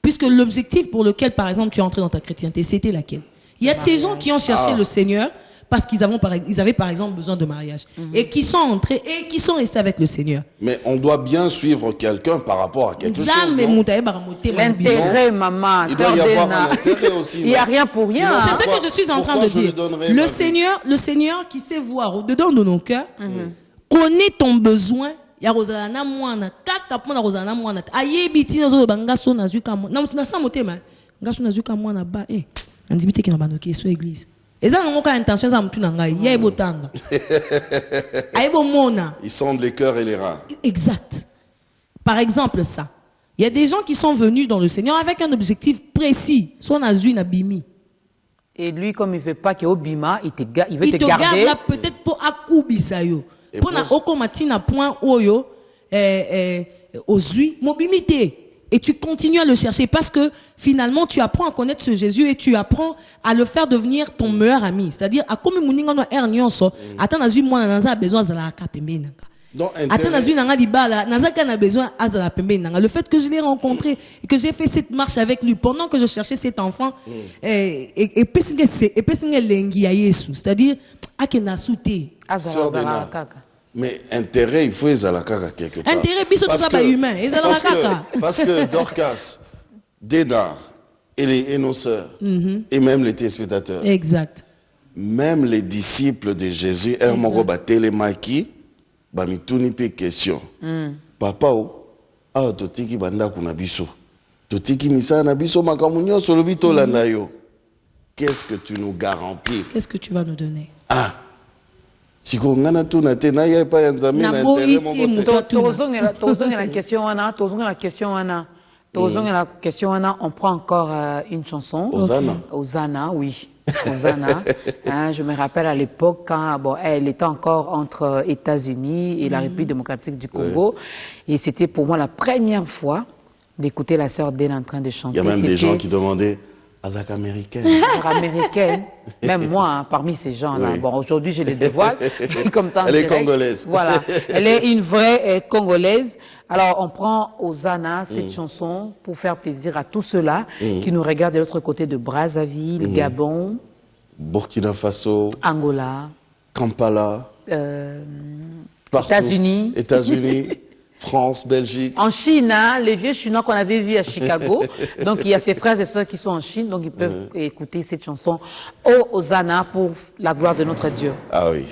S3: Puisque l'objectif pour lequel, par exemple, tu es entré dans ta chrétienté, c'était laquelle? Il y a de ces gens qui ont cherché le Seigneur parce qu'ils avaient par exemple besoin de mariage. Et qui sont entrés et qui sont restés avec le Seigneur.
S2: Mais on doit bien suivre quelqu'un par rapport à quelque chose, non?
S1: L'intérêt, maman.
S2: Il doit y avoir un intérêt aussi.
S1: Il n'y a rien pour rien.
S3: C'est ce que je suis en train de dire. Le Seigneur qui sait voir au-dedans de nos cœurs, connaît ton besoin. Ya rozana mwana kaka pona rozana mwana ayebi tina zo bangaso na zuka mwana na sa motema ngaso na zuka mwana ba andibite ki na banoki so église eza ngo ka intention za mutu na ngai ya ebotanga ayebo mona
S2: ils sondent les cœurs et les reins.
S3: Exact. Par exemple ça, il y a des gens qui sont venus dans le Seigneur avec un objectif précis, soit na zui na bimi.
S1: Et lui, comme il veut pas qu'il y ait Obima, il veut te garder.
S3: Il te garde là peut-être pour akubisa yo. Pour na okomatina point oyo ozui mobimité. Et tu continues à le chercher parce que finalement tu apprends à connaître ce Jésus et tu apprends à le faire devenir ton meilleur ami. C'est-à-dire à comme muninga no ernionso, ata na zui mwana nanza besoin zala ka pembe nanga. Ata na zui nanga dibala, nazaka na besoin azala pembe nanga. Le fait que je l'ai rencontré et que j'ai fait cette marche avec lui pendant que je cherchais cet enfant et pesinge lengi ya Yesu. C'est-à-dire akena souté.
S1: Azala kaka.
S2: Mais intérêt, il faut les alakaka quelque part.
S3: Intérêt, biso tout ça pas humain.
S2: Parce que Dorcas, Dédar et nos sœurs, et même les téléspectateurs,
S3: exact.
S2: Même les disciples de Jésus, Hermogo Batelemaki, Bamituni pe question. Papa, totiki banda kuna biso. Totiki misa na biso makamunyo solobito landayo. Qu'est-ce que tu nous garantis?
S3: Qu'est-ce que tu vas nous donner?
S2: Si on a tout naté, na y a pas un zami na intérêt mon côté.
S1: La question on prend encore une chanson. Hosanna, oui. Hosanna. Je me rappelle à l'époque quand elle était encore entre États-Unis et la République démocratique du Congo, et c'était pour moi la première fois d'écouter la sœur Dena en train de chanter.
S2: Il y a même des gens qui demandaient Azak américaine.
S1: Américaine, même moi, parmi ces gens-là. Oui. Bon, aujourd'hui, je les dévoile. Comme ça,
S2: elle est congolaise.
S1: Voilà, elle est une vraie Congolaise. Alors, on prend Hosanna, cette chanson, pour faire plaisir à tous ceux-là qui nous regardent de l'autre côté de Brazzaville, Gabon,
S2: Burkina Faso,
S1: Angola,
S2: Kampala, États-Unis. France, Belgique.
S1: En Chine, les vieux Chinois qu'on avait vus à Chicago. Donc, il y a ces frères et sœurs qui sont en Chine. Donc, ils peuvent écouter cette chanson Hosanna pour la gloire de notre Dieu.
S2: Ah oui.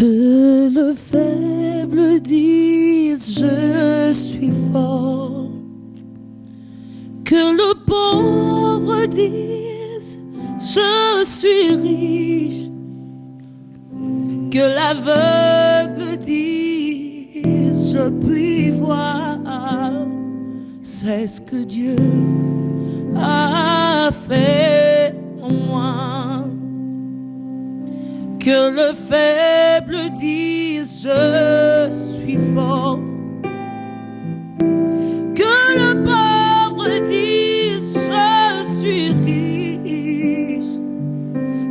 S3: Que le faible dise je suis fort, que le pauvre dise je suis riche, que l'aveugle dise je puis voir, c'est ce que Dieu a fait en moi. Que le faible dise je suis fort, que le pauvre dise je suis riche,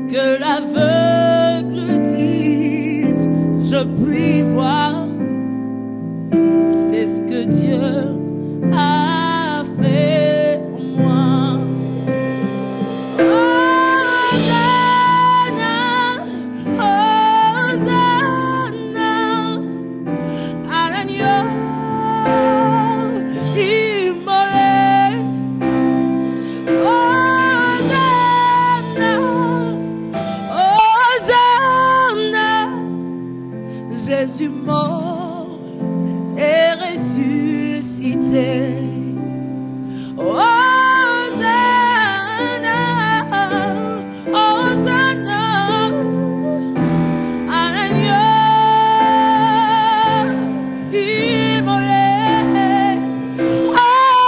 S3: que l'aveugle dise je puis voir, c'est ce que Dieu a fait en moi. Jésus mort et ressuscité. Hosanna, Hosanna, à l'agneau immolé.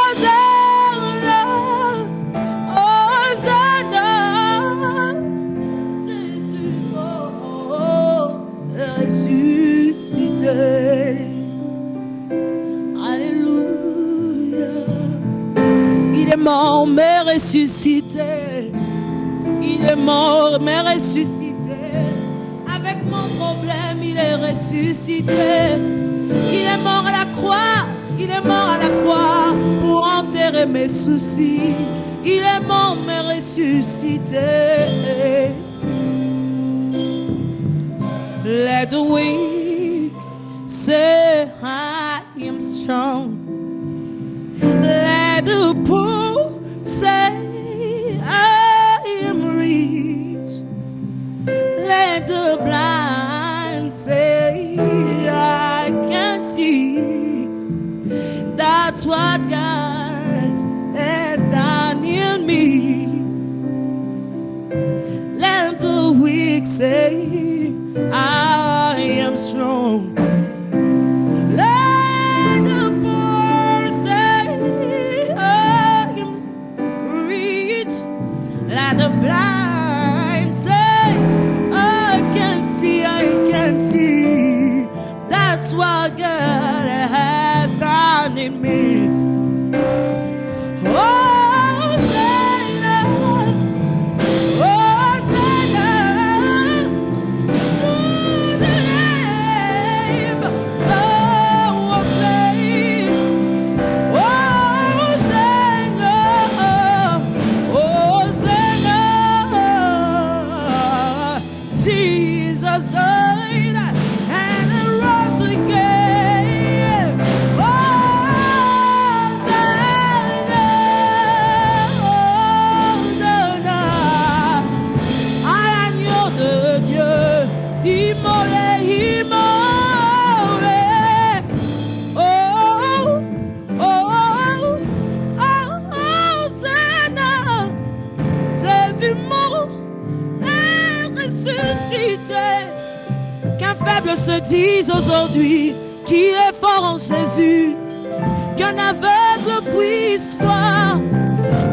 S3: Hosanna, Hosanna, Jésus mort et ressuscité. Alléluia. Il est mort mais ressuscité. il est mort, mais ressuscité. Avec mon problème, il est ressuscité. Il est mort à la croix, il est mort à la croix pour enterrer mes soucis. Il est mort, mais ressuscité. Let the weak say I am strong. Let the poor say I am rich. Let the blind say I can see. That's what God has done in me. Let the weak say I am strong. Let the poor say I am rich. Let the blind say I can see. That's what God has done in me. Se disent aujourd'hui qu'il est fort en Jésus, qu'un aveugle puisse voir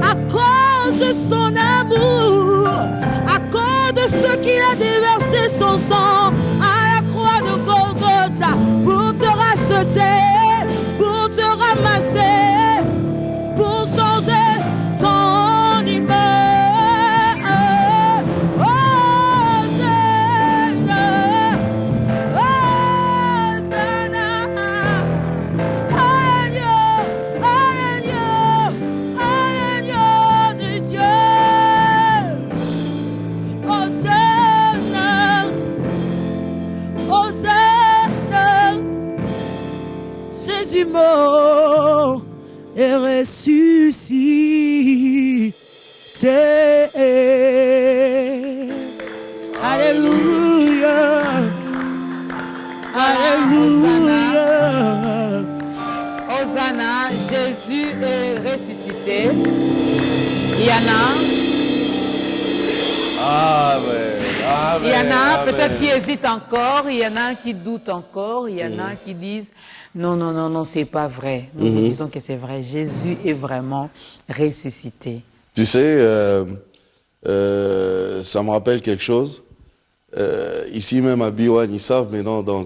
S3: à cause de son amour, à cause de ce qu'il a déversé son sang à la croix de Golgotha pour te racheter, pour te ramasser, pour changer ton image. Mort et ressuscité. Alléluia. Alléluia.
S1: Hosanna, Jésus est ressuscité. Il y en a.
S2: Amen. Amen.
S1: Il y en a peut-être qui hésitent encore, il y en a qui doutent encore, il y en a qui disent non, c'est pas vrai. Nous vous disons que c'est vrai. Jésus est vraiment ressuscité.
S2: Tu sais, ça me rappelle quelque chose. Ici même à Biwan, ils savent, mais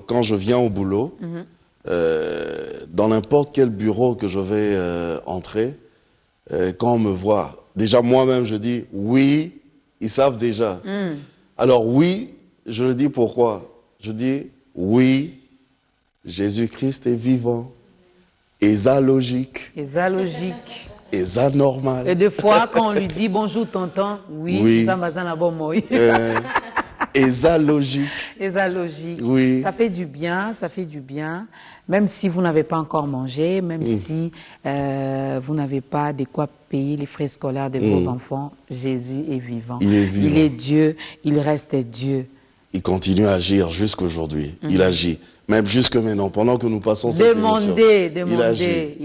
S2: quand je viens au boulot, dans n'importe quel bureau que je vais entrer, quand on me voit, déjà moi-même je dis oui, ils savent déjà. Alors oui, je le dis pourquoi? Je dis oui, Jésus-Christ est vivant, est logique. Est anormal.
S1: Et des fois, quand on lui dit bonjour tonton, oui.
S2: Est logique. Oui.
S1: Ça fait du bien, même si vous n'avez pas encore mangé, même si vous n'avez pas de quoi payer les frais scolaires de vos enfants, Jésus est vivant.
S2: Il est vivant.
S1: Il est Dieu, il reste Dieu.
S2: Il continue à agir jusqu'aujourd'hui. Il agit. Même jusque maintenant, pendant que nous passons cette émission.
S1: Demandez.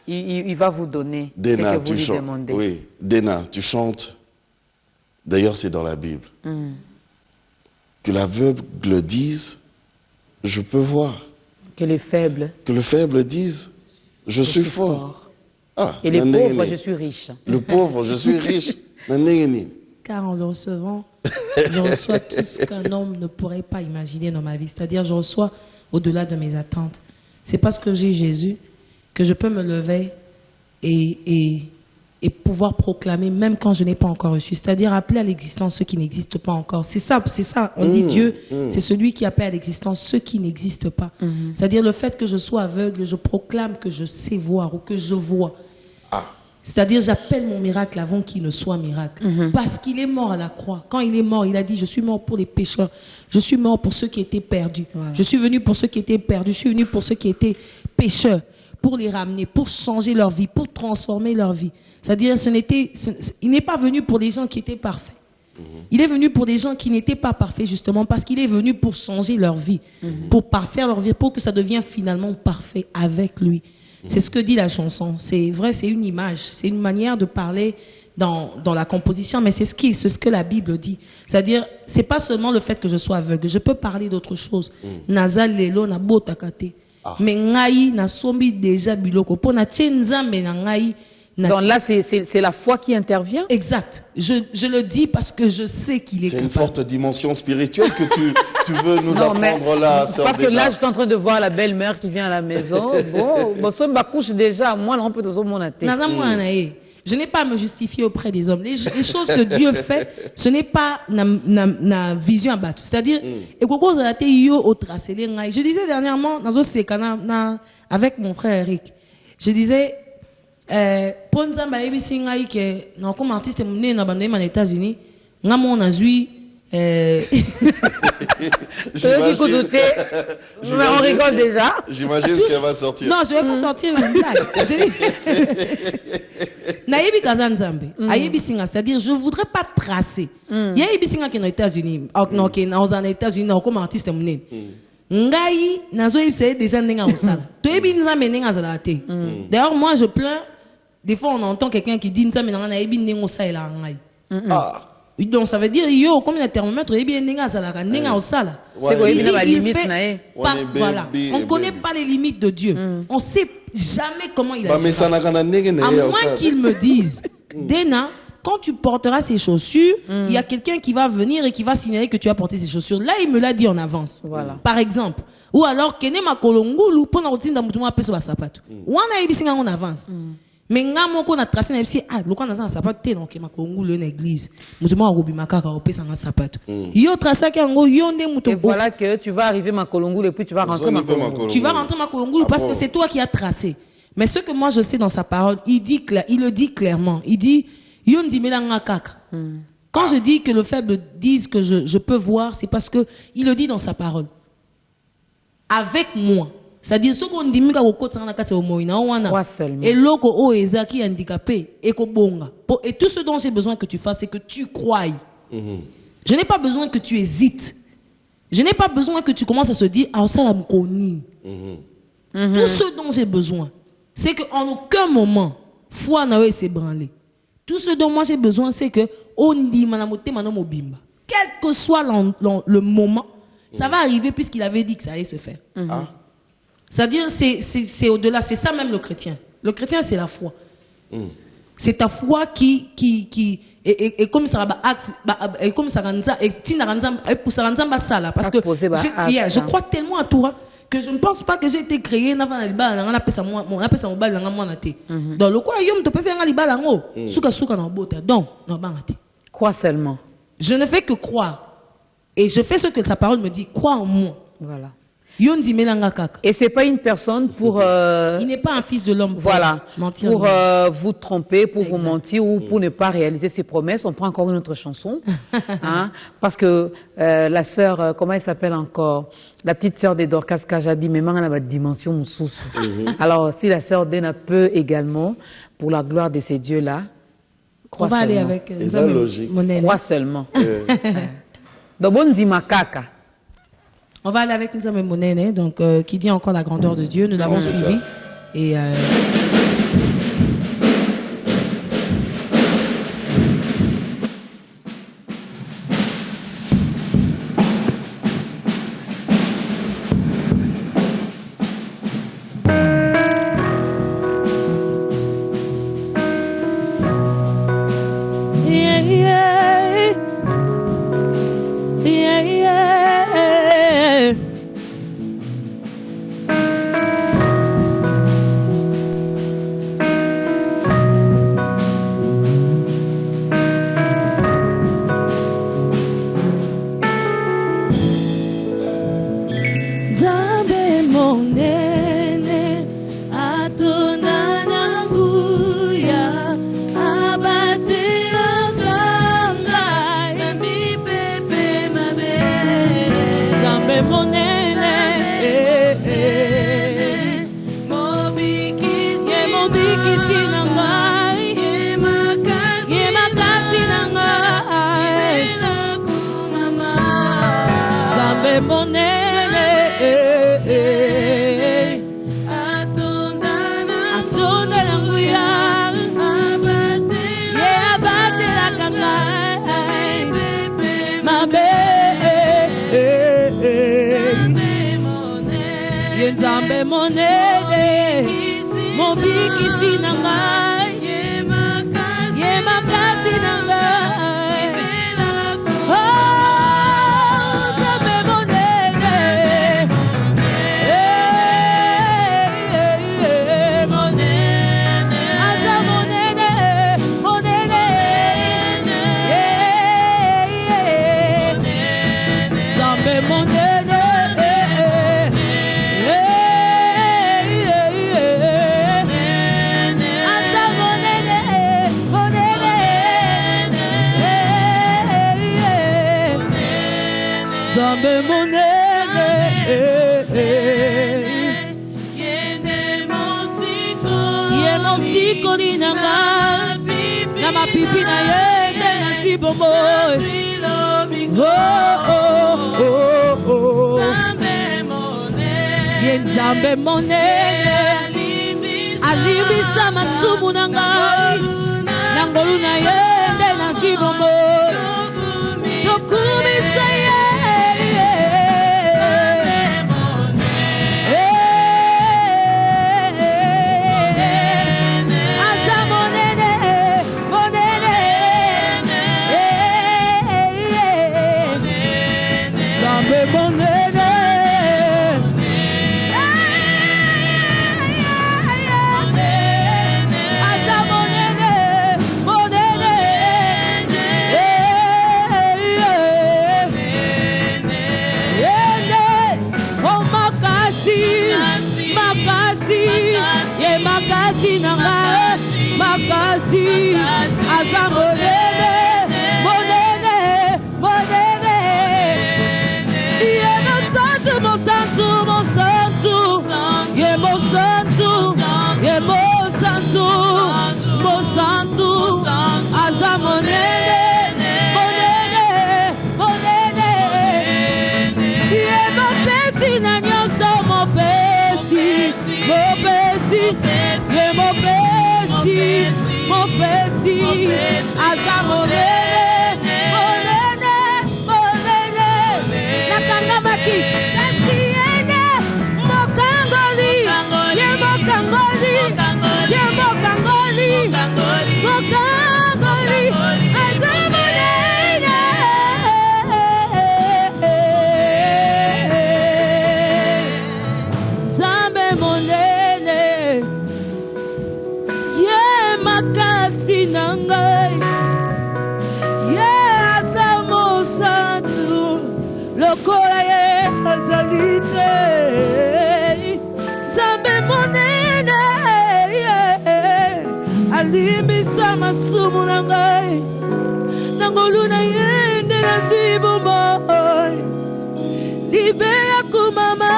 S1: Il va vous donner
S2: Dena,
S1: ce que vous lui demandez.
S2: Oui, Dena, tu chantes. D'ailleurs, c'est dans la Bible. Que l'aveugle dise, je peux voir.
S1: Que le faible
S2: dise, je suis fort. Ah,
S1: et le pauvre, je suis riche.
S2: Le pauvre, je suis riche.
S3: Car en le recevant, je reçois tout ce qu'un homme ne pourrait pas imaginer dans ma vie. C'est-à-dire, je reçois au-delà de mes attentes. C'est parce que j'ai Jésus que je peux me lever et et pouvoir proclamer même quand je n'ai pas encore reçu. C'est-à-dire appeler à l'existence ceux qui n'existent pas encore. C'est ça. On dit Dieu, c'est celui qui appelle à l'existence ceux qui n'existent pas. C'est-à-dire le fait que je sois aveugle, je proclame que je sais voir ou que je vois. C'est-à-dire j'appelle mon miracle avant qu'il ne soit miracle. Parce qu'il est mort à la croix. Quand il est mort, il a dit, je suis mort pour les pécheurs. Je suis mort pour ceux qui étaient perdus. Voilà. Je suis venu pour ceux qui étaient perdus. Je suis venu pour ceux qui étaient pécheurs. Pour les ramener, pour changer leur vie, pour transformer leur vie. C'est-à-dire, il n'est pas venu pour les gens qui étaient parfaits. Il est venu pour des gens qui n'étaient pas parfaits, justement, parce qu'il est venu pour changer leur vie, pour parfaire leur vie, pour que ça devienne finalement parfait avec lui. C'est ce que dit la chanson. C'est vrai, c'est une image, c'est une manière de parler dans la composition, mais c'est ce que la Bible dit. C'est-à-dire, c'est pas seulement le fait que je sois aveugle, je peux parler d'autre chose. Nazal lelo na botakate. Mais ngai na sombi déjà biloko po na tshenzambe na ngai.
S1: Donc là, c'est la foi qui intervient.
S3: Exact. Je le dis parce que je sais qu'il est capable.
S2: C'est une forte dimension spirituelle que tu veux nous apprendre là, sœur
S1: parce que là, je suis en train de voir la belle-mère qui vient à la maison. Bon, ça me couche déjà. Moi, là, on peut te monter.
S3: Je n'ai pas à me justifier auprès des hommes. Les choses que Dieu fait, ce n'est pas na vision à battre. C'est-à-dire, je disais dernièrement, avec mon frère Eric, je disais, Ponzamba ebisinga ike na comme artiste mné na bande man États-Unis, nga mon azui
S1: on rigole déjà.
S2: J'imagine ce qu'elle va sortir.
S3: Non, je vais pas sortir une blague. Naïbi Kazanzambe, Aïbi Singa, c'est-à-dire je voudrais pas tracer. Il y a Aïbi Singa qui est aux États-Unis, aux États-Unis, comme artiste mné. Ngai nazo c'est déjà ndenga osala. To ebi nzambe ndenga zala te. D'ailleurs moi je plains. Des fois, on entend quelqu'un qui dit ça, mais on a eu bien ça et là. Donc, ça veut dire, yo, comme il y a un thermomètre, il y a bien ça là, voilà. On ne connaît pas les limites de Dieu. On ne sait jamais comment il agit. À moins qu'il me dise, Dena, quand tu porteras ces chaussures, il y a quelqu'un qui va venir et qui va signaler que tu as porté ces chaussures. Là, il me l'a dit en avance. Voilà. Par exemple. Ou alors, kene ma kolongulu, pour na routine d'amoutuma apeso ba sapato. Ou on a ebisinga en avance. Mais nga moko na tracé na bisi loko na za sapato te donc makongulu na église mutumo akobi makaka opesa nga sapato yo tracé yango yo nde muto.
S1: Et voilà que tu vas arriver makolongulu et puis tu vas rentrer makolongulu.
S3: Tu vas rentrer makolongulu parce que c'est toi qui as tracé. Mais ce que moi je sais dans sa parole, il le dit clairement. Il dit yo ndimela nga kaka. Quand je dis que le faible dise que je peux voir, c'est parce que il le dit dans sa parole. Avec moi. C'est-à-dire ce qu'on dit et loko o ezaki handicapé et kobonga. Et tout ce dont j'ai besoin que tu fasses, c'est que tu croies. Je n'ai pas besoin que tu hésites. Je n'ai pas besoin que tu commences à se dire ah ça la mkoni. Tout ce dont j'ai besoin, c'est qu'en aucun moment foi nawe s'ébranler. Tout ce dont moi j'ai besoin, c'est que on dit manamote manomobimba. Quel que soit le moment, ça va arriver puisqu'il avait dit que ça allait se faire. C'est-à-dire, c'est au-delà, c'est ça même le chrétien. Le chrétien, c'est la foi. C'est ta foi qui et comme ça va et comme ça ranza et pour ça ranza sala parce que je crois tellement à toi que je ne pense pas que j'ai été créé na va libala on appelle ça moi on appelle ça mobile na moi na té. Donc le quoi yom to pesa nga libala ngo suka na bota donc na bangate.
S1: Crois seulement.
S3: Je ne fais que croire et je fais ce que sa parole me dit, crois en moi.
S1: Voilà.
S3: Et
S1: c'est pas une personne pour...
S3: il n'est pas un fils de l'homme.
S1: Voilà. Mentir pour vous tromper, pour vous mentir ou pour ne pas réaliser ses promesses. On prend encore une autre chanson. Hein, parce que la sœur, comment elle s'appelle encore? La petite sœur des Dorcas Kajadi, mais maintenant elle a une dimension moussous. Alors si la sœur Dena peut également, pour la gloire de ces dieux-là,
S3: crois seulement. On va aller avec
S1: crois seulement. Donc on dit makaka.
S3: On va aller avec Nzambe Monene, donc qui dit encore la grandeur de Dieu. Nous l'avons suivi. Et Nzambe monene atona na nguya abatela kanga emi pepe mabe. Nzambe monene mobikisi na ngai ye makasi na ngai. Nzambe monene atonda na nguya ye abatelaka ngai mabe. Ye Nzambe monene mobikisi na ngai ye makasi na ngai. Nzambe monene aza monene monene. Nzambe monene Nzambe monene ye mosiko linanga na mapipi na ye nde nazwi bongo. Ye Nzambe monene alimbisa masumu na ngai na ngolu na ye nde nazwi bongo. Lokumisa ye makasi na ngai makasi aza monene monene monene. Ye mosantu mosantu mosantu ye mosantu ye mosantu mosantu aza monene monene monene. Ye mopesi na nyonso mopesi mopesi ye mopesi mopesi aza monene monene monene. Nakangamaki kasi yene mokangoli ye mokangoli ye mokangoli mokangoli aza monene. Nzambe monene ye makasi na ngai ye aza mosantu lokola ye azali te. Nzambe monene alimbisa masumu na ngai na ngolu na ye nde nazwi bomoi. Libera kumama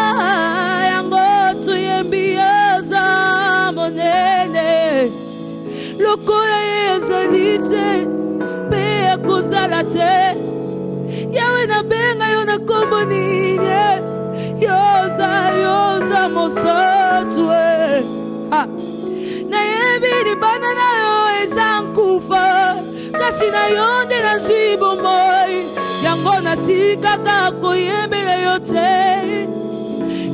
S3: yango tuyembi aza monene lokola ye azali te mpe akozala te. Yawe nabenga yo na kombo nini yoza mosantu nayebi libana na yo eza nkufa kasi na yo nde nazwi bomoi. Yango natikaka koyembela yo te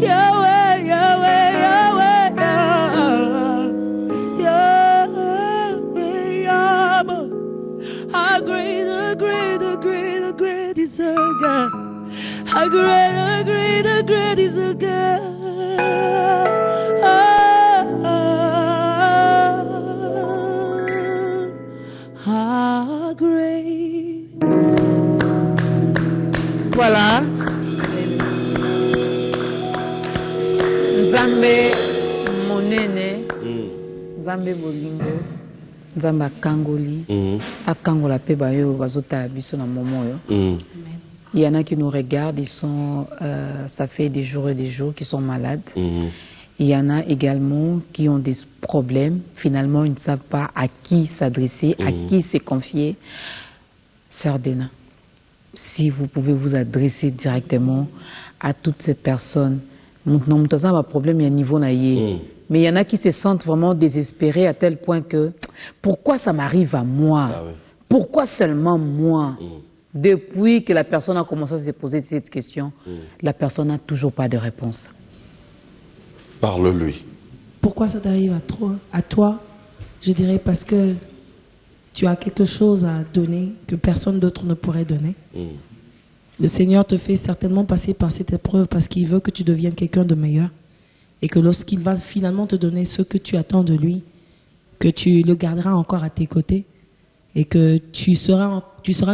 S3: Yawe Yawe Yawe Yawe Yawe. How great, how great, how great, how great is our God. How great, how great, how great is our God. How great.
S4: Voilà.
S1: Nzambe monene, Nzambe bolingo, Nzambe akangoli, akangola pe bayo bazota biso na momo yo. Il y en a qui nous regardent, ça fait des jours et des jours qu'ils sont malades. Il y en a également qui ont des problèmes. Finalement, ils ne savent pas à qui s'adresser, à qui se confier. Sœur Dena, si vous pouvez vous adresser directement à toutes ces personnes. Non, un problème, il y a un niveau naïe. Mais il y en a qui se sentent vraiment désespérés à tel point que pourquoi ça m'arrive à moi? Pourquoi seulement moi? Depuis que la personne a commencé à se poser cette question, la personne n'a toujours pas de réponse.
S2: Parle-lui.
S3: Pourquoi ça t'arrive à toi? Je dirais parce que tu as quelque chose à donner que personne d'autre ne pourrait donner. Le Seigneur te fait certainement passer par cette épreuve parce qu'il veut que tu deviennes quelqu'un de meilleur. Et que lorsqu'il va finalement te donner ce que tu attends de lui, que tu le garderas encore à tes côtés. Et que tu seras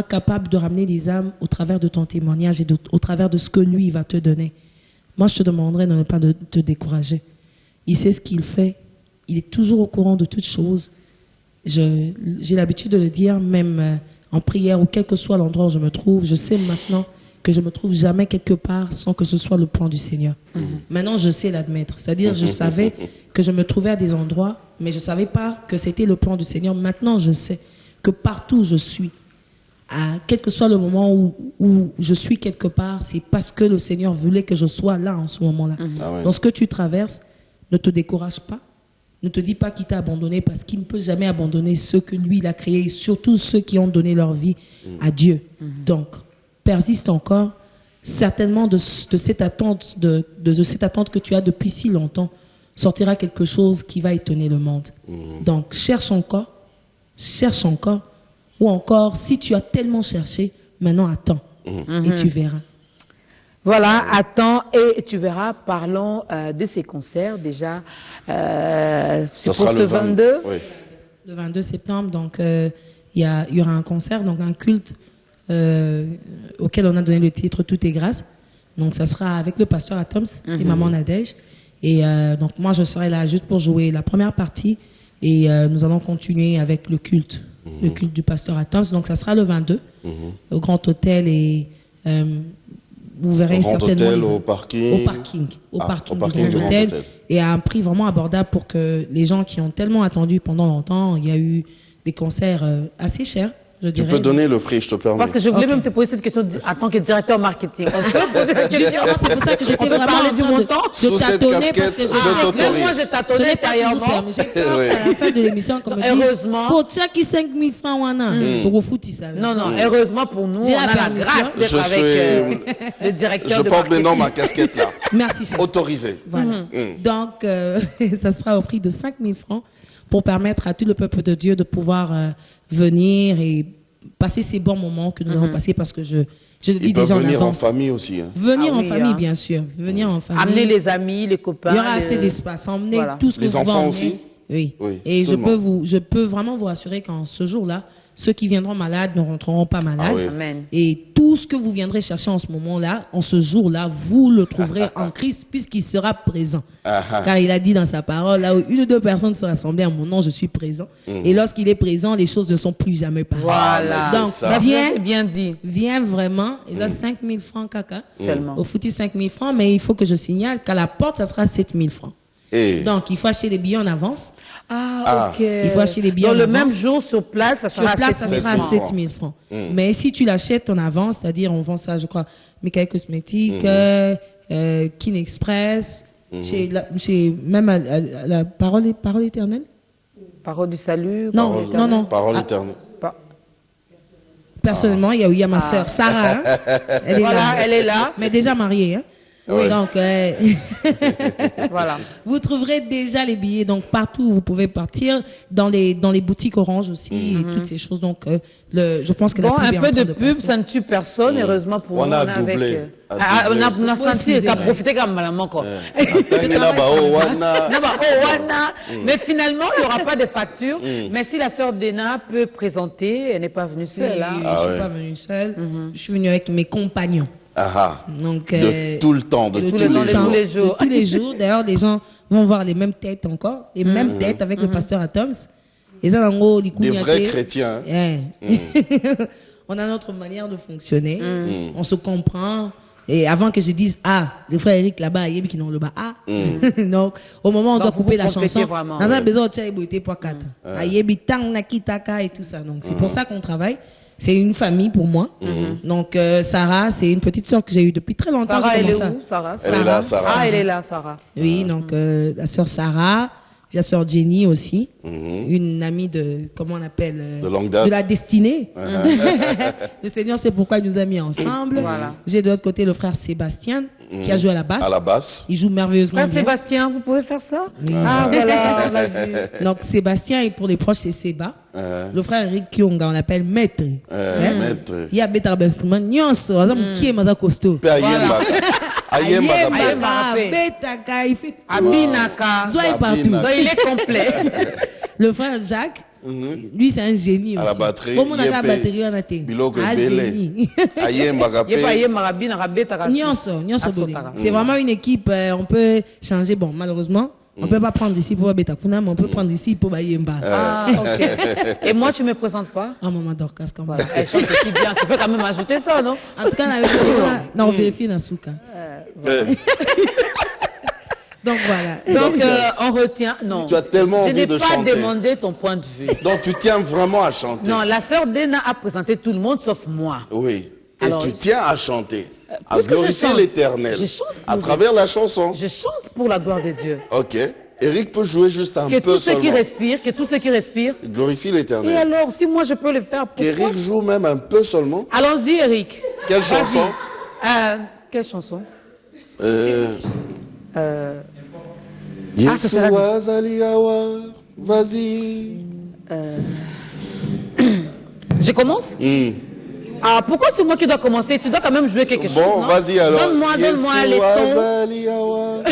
S3: capable de ramener des âmes au travers de ton témoignage et au travers de ce que lui va te donner. Moi, je te demanderais de ne pas te décourager. Il sait ce qu'il fait. Il est toujours au courant de toutes choses. J'ai l'habitude de le dire, même en prière ou quel que soit l'endroit où je me trouve. Je sais maintenant que je ne me trouve jamais quelque part sans que ce soit le plan du Seigneur. Maintenant, je sais l'admettre. C'est-à-dire, je savais que je me trouvais à des endroits, mais je ne savais pas que c'était le plan du Seigneur. Maintenant, je sais que partout où je suis, quel que soit le moment où je suis quelque part, c'est parce que le Seigneur voulait que je sois là en ce moment-là. Dans ce que tu traverses, ne te décourage pas. Ne te dis pas qu'il t'a abandonné parce qu'il ne peut jamais abandonner ceux que lui il a créés, et surtout ceux qui ont donné leur vie à Dieu. Donc, persiste encore. Certainement de cette attente, de cette attente que tu as depuis si longtemps, sortira quelque chose qui va étonner le monde. Donc, cherche encore. Ou encore, si tu as tellement cherché, maintenant attends et tu verras.
S1: Voilà, attends et tu verras. Parlons de ces concerts déjà. C'est pour ce 22.
S2: Oui.
S3: Le 22 septembre, donc il y aura un concert, donc un culte auquel on a donné le titre Tout est grâce. Donc ça sera avec le pasteur Atoms et Maman Nadège. Et donc moi je serai là juste pour jouer la première partie et nous allons continuer avec le culte du pasteur Atoms. Donc ça sera le 22 au Grand Hôtel et vous verrez certainement
S2: au parking
S3: du Grand Hôtel et à un prix vraiment abordable pour que les gens qui ont tellement attendu pendant longtemps, il y a eu des concerts assez chers.
S2: Tu peux donner le prix, je te permets.
S1: Parce que je voulais même te poser cette question en tant que directeur marketing. On peut poser la question.
S3: C'est pour ça que j'étais vraiment
S1: parler du montant.
S3: de tâtonner parce que
S2: je t'autorise.
S1: Moi, j'ai tâtonné intérieurement.
S3: Mais j'ai peur à la fin de l'émission qu'on me dise
S1: Heureusement.
S3: pour Tchaki 5 000 francs, pour foutre ça.
S1: Non, heureusement pour nous, on a la grâce d'être avec le directeur.
S2: Je porte maintenant ma casquette là.
S3: Merci, chef.
S2: Autorisé.
S3: Voilà. Donc, ça sera au prix de 5 000 francs pour permettre à tout le peuple de Dieu de pouvoir venir et passer ces bons moments que nous allons passer parce que je le dis déjà en avance.
S2: Venir en famille aussi.
S3: Venir en famille, bien sûr. Venir en famille.
S1: Amener les amis, les copains.
S3: Il y aura assez d'espace. Emmener tout ce que vous pouvez emmener. Les enfants aussi. Oui. Et je peux vraiment vous rassurer qu'en ce jour-là, ceux qui viendront malades ne rentreront pas malades.
S1: Amen.
S3: Et tout ce que vous viendrez chercher en ce moment-là, en ce jour-là, vous le trouverez en Christ puisqu'il sera présent. Car il a dit dans sa parole, là où une ou deux personnes se rassemblent à mon nom, je suis présent. Et lorsqu'il est présent, les choses ne sont plus jamais pareilles.
S1: Voilà.
S3: Donc,
S1: c'est bien dit.
S3: Viens vraiment. Ils ont 5 000 francs, caca.
S1: Seulement.
S3: Au footy, 5 000 francs, mais il faut que je signale qu'à la porte, ça sera 7 000 francs. Donc, il faut acheter les billets en avance.
S1: Ok.
S3: Il faut acheter les billets en avance.
S1: Le même jour, sur place, ça sera
S3: 7 000 francs. Mais si tu l'achètes en avance, c'est-à-dire on vend ça, je crois, Michael Cosmétique, Kin Express, chez même la Parole éternelle.
S1: Parole du salut.
S3: Non.
S2: Parole éternelle.
S3: Personnellement, il y a ma sœur Sarah.
S1: Elle est là.
S3: Mais déjà mariée.
S2: Oui.
S3: Donc,
S1: voilà.
S3: Vous trouverez déjà les billets. Donc, partout où vous pouvez partir, dans les boutiques Orange aussi, et toutes ces choses. Donc, je pense que la pub
S1: un
S3: est en
S1: peu
S3: train
S1: de pub, ça ne tue personne. Heureusement pour nous,
S2: on a doublé.
S1: On a senti qu'à profiter comme maman encore. Mais finalement, il n'y aura pas de facture. Mais si la sœur Dena peut présenter, elle n'est pas venue seule.
S3: Je ne suis pas venue seule. Je suis venue avec mes compagnons. Donc,
S2: de tout le temps, de tous les jours.
S1: Tous les jours.
S3: De tous les jours. D'ailleurs, les gens vont voir les mêmes têtes encore, les mêmes têtes avec le pasteur Atoms. Et ça,
S2: des vrais chrétiens.
S3: On a notre manière de fonctionner. On se comprend. Et avant que je dise, le frère Eric là-bas, il y a qui n'ont le bas. Donc, au moment où on doit couper la chanson, dans un besoin de tchèque, il pour 4. Il y a tang, nakitaka et tout ça. Donc, c'est pour ça qu'on travaille. C'est une famille pour moi. Donc, Sarah, c'est une petite sœur que j'ai eue depuis très longtemps.
S1: Sarah, elle est où, Sarah?
S2: Elle est là, Sarah.
S1: Ah, elle est là, Sarah.
S3: Oui, donc, la sœur Sarah, la sœur Jenny aussi, une amie de, comment on appelle,
S2: de longue date.
S3: De la destinée. Le Seigneur sait pourquoi il nous a mis ensemble.
S1: Voilà.
S3: J'ai de l'autre côté le frère Sébastien, qui a joué à la basse.
S2: À la basse.
S3: Il joue merveilleusement
S1: Frère
S3: bien.
S1: Sébastien, vous pouvez faire ça? Ah, voilà, on l'a vu.
S3: Donc, Sébastien, et pour les proches, c'est Séba. Le frère Eric Kyonga, on l'appelle maître.
S2: Maître.
S3: Il y a better instrument. Nyonso, qui est maza costaud.
S2: Père Ayemba.
S3: Ayemba, Betaka, il fait tout.
S1: Abinaka.
S3: Soit partout.
S2: Abinaka.
S1: Donc, il est complet.
S3: Le frère Jacques, lui, c'est un génie
S2: À
S3: aussi.
S2: la batterie.
S3: Comment on a la batterie, on a été.
S2: Biloko
S3: Un
S2: Bele.
S3: génie.
S2: Ayemba Gapé.
S3: Nyonso, c'est vraiment une équipe, on peut changer. Bon, malheureusement, on ne peut pas prendre ici pour Betakuna, mais on peut prendre ici pour Bayemba.
S1: Ah, ok. Et moi, tu ne me présentes pas?
S3: Ah, maman Dorcas, quand même.
S1: Voilà. Elle chante aussi bien. Tu peux quand même ajouter ça, non?
S3: En tout cas, on vérifie dans Souka. Donc voilà.
S1: Donc, on retient. Non.
S2: Tu as tellement envie de
S1: Je n'ai pas
S2: chanter.
S1: demandé ton point de vue.
S2: Donc tu tiens vraiment à chanter.
S1: Non, la sœur Dena a présenté tout le monde sauf moi.
S2: Oui. Et
S1: Alors,
S2: tu tiens à chanter, à
S1: puisque je
S2: glorifier
S1: chante,
S2: l'Éternel,
S1: je chante
S2: à
S1: pour
S2: travers la chanson.
S1: Je chante pour la gloire de Dieu.
S2: Ok. Eric peut jouer juste un
S1: Que
S2: peu
S1: tous ceux qui
S2: seulement.
S1: respirent, que tous ceux qui respirent.
S2: Glorifie
S1: Et
S2: l'Éternel.
S1: alors, si moi je peux le faire, pourquoi?
S2: Qu'Eric joue même un peu seulement.
S1: Allons-y, Eric.
S2: Quelle
S1: Vas-y.
S2: chanson?
S1: Quelle chanson?
S2: Yesu
S1: ce sera-
S2: Azaliawa, vas-y.
S1: Je commence? Ah, pourquoi c'est moi qui dois commencer? Tu dois quand même jouer quelque chose,
S2: Bon,
S1: non?
S2: vas-y alors.
S1: Donne-moi les
S2: Yesu
S1: tons.
S2: Azaliawa.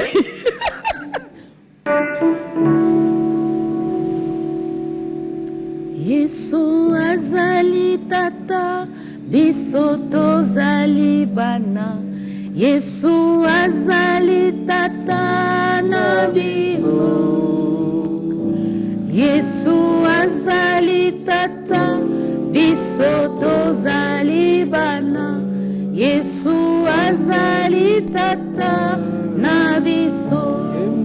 S1: Yesu azali tata, biso tozali bana. Yesu azali tata na biso. Yesu azali tata, biso tozali bana. Yesu azali tata na biso.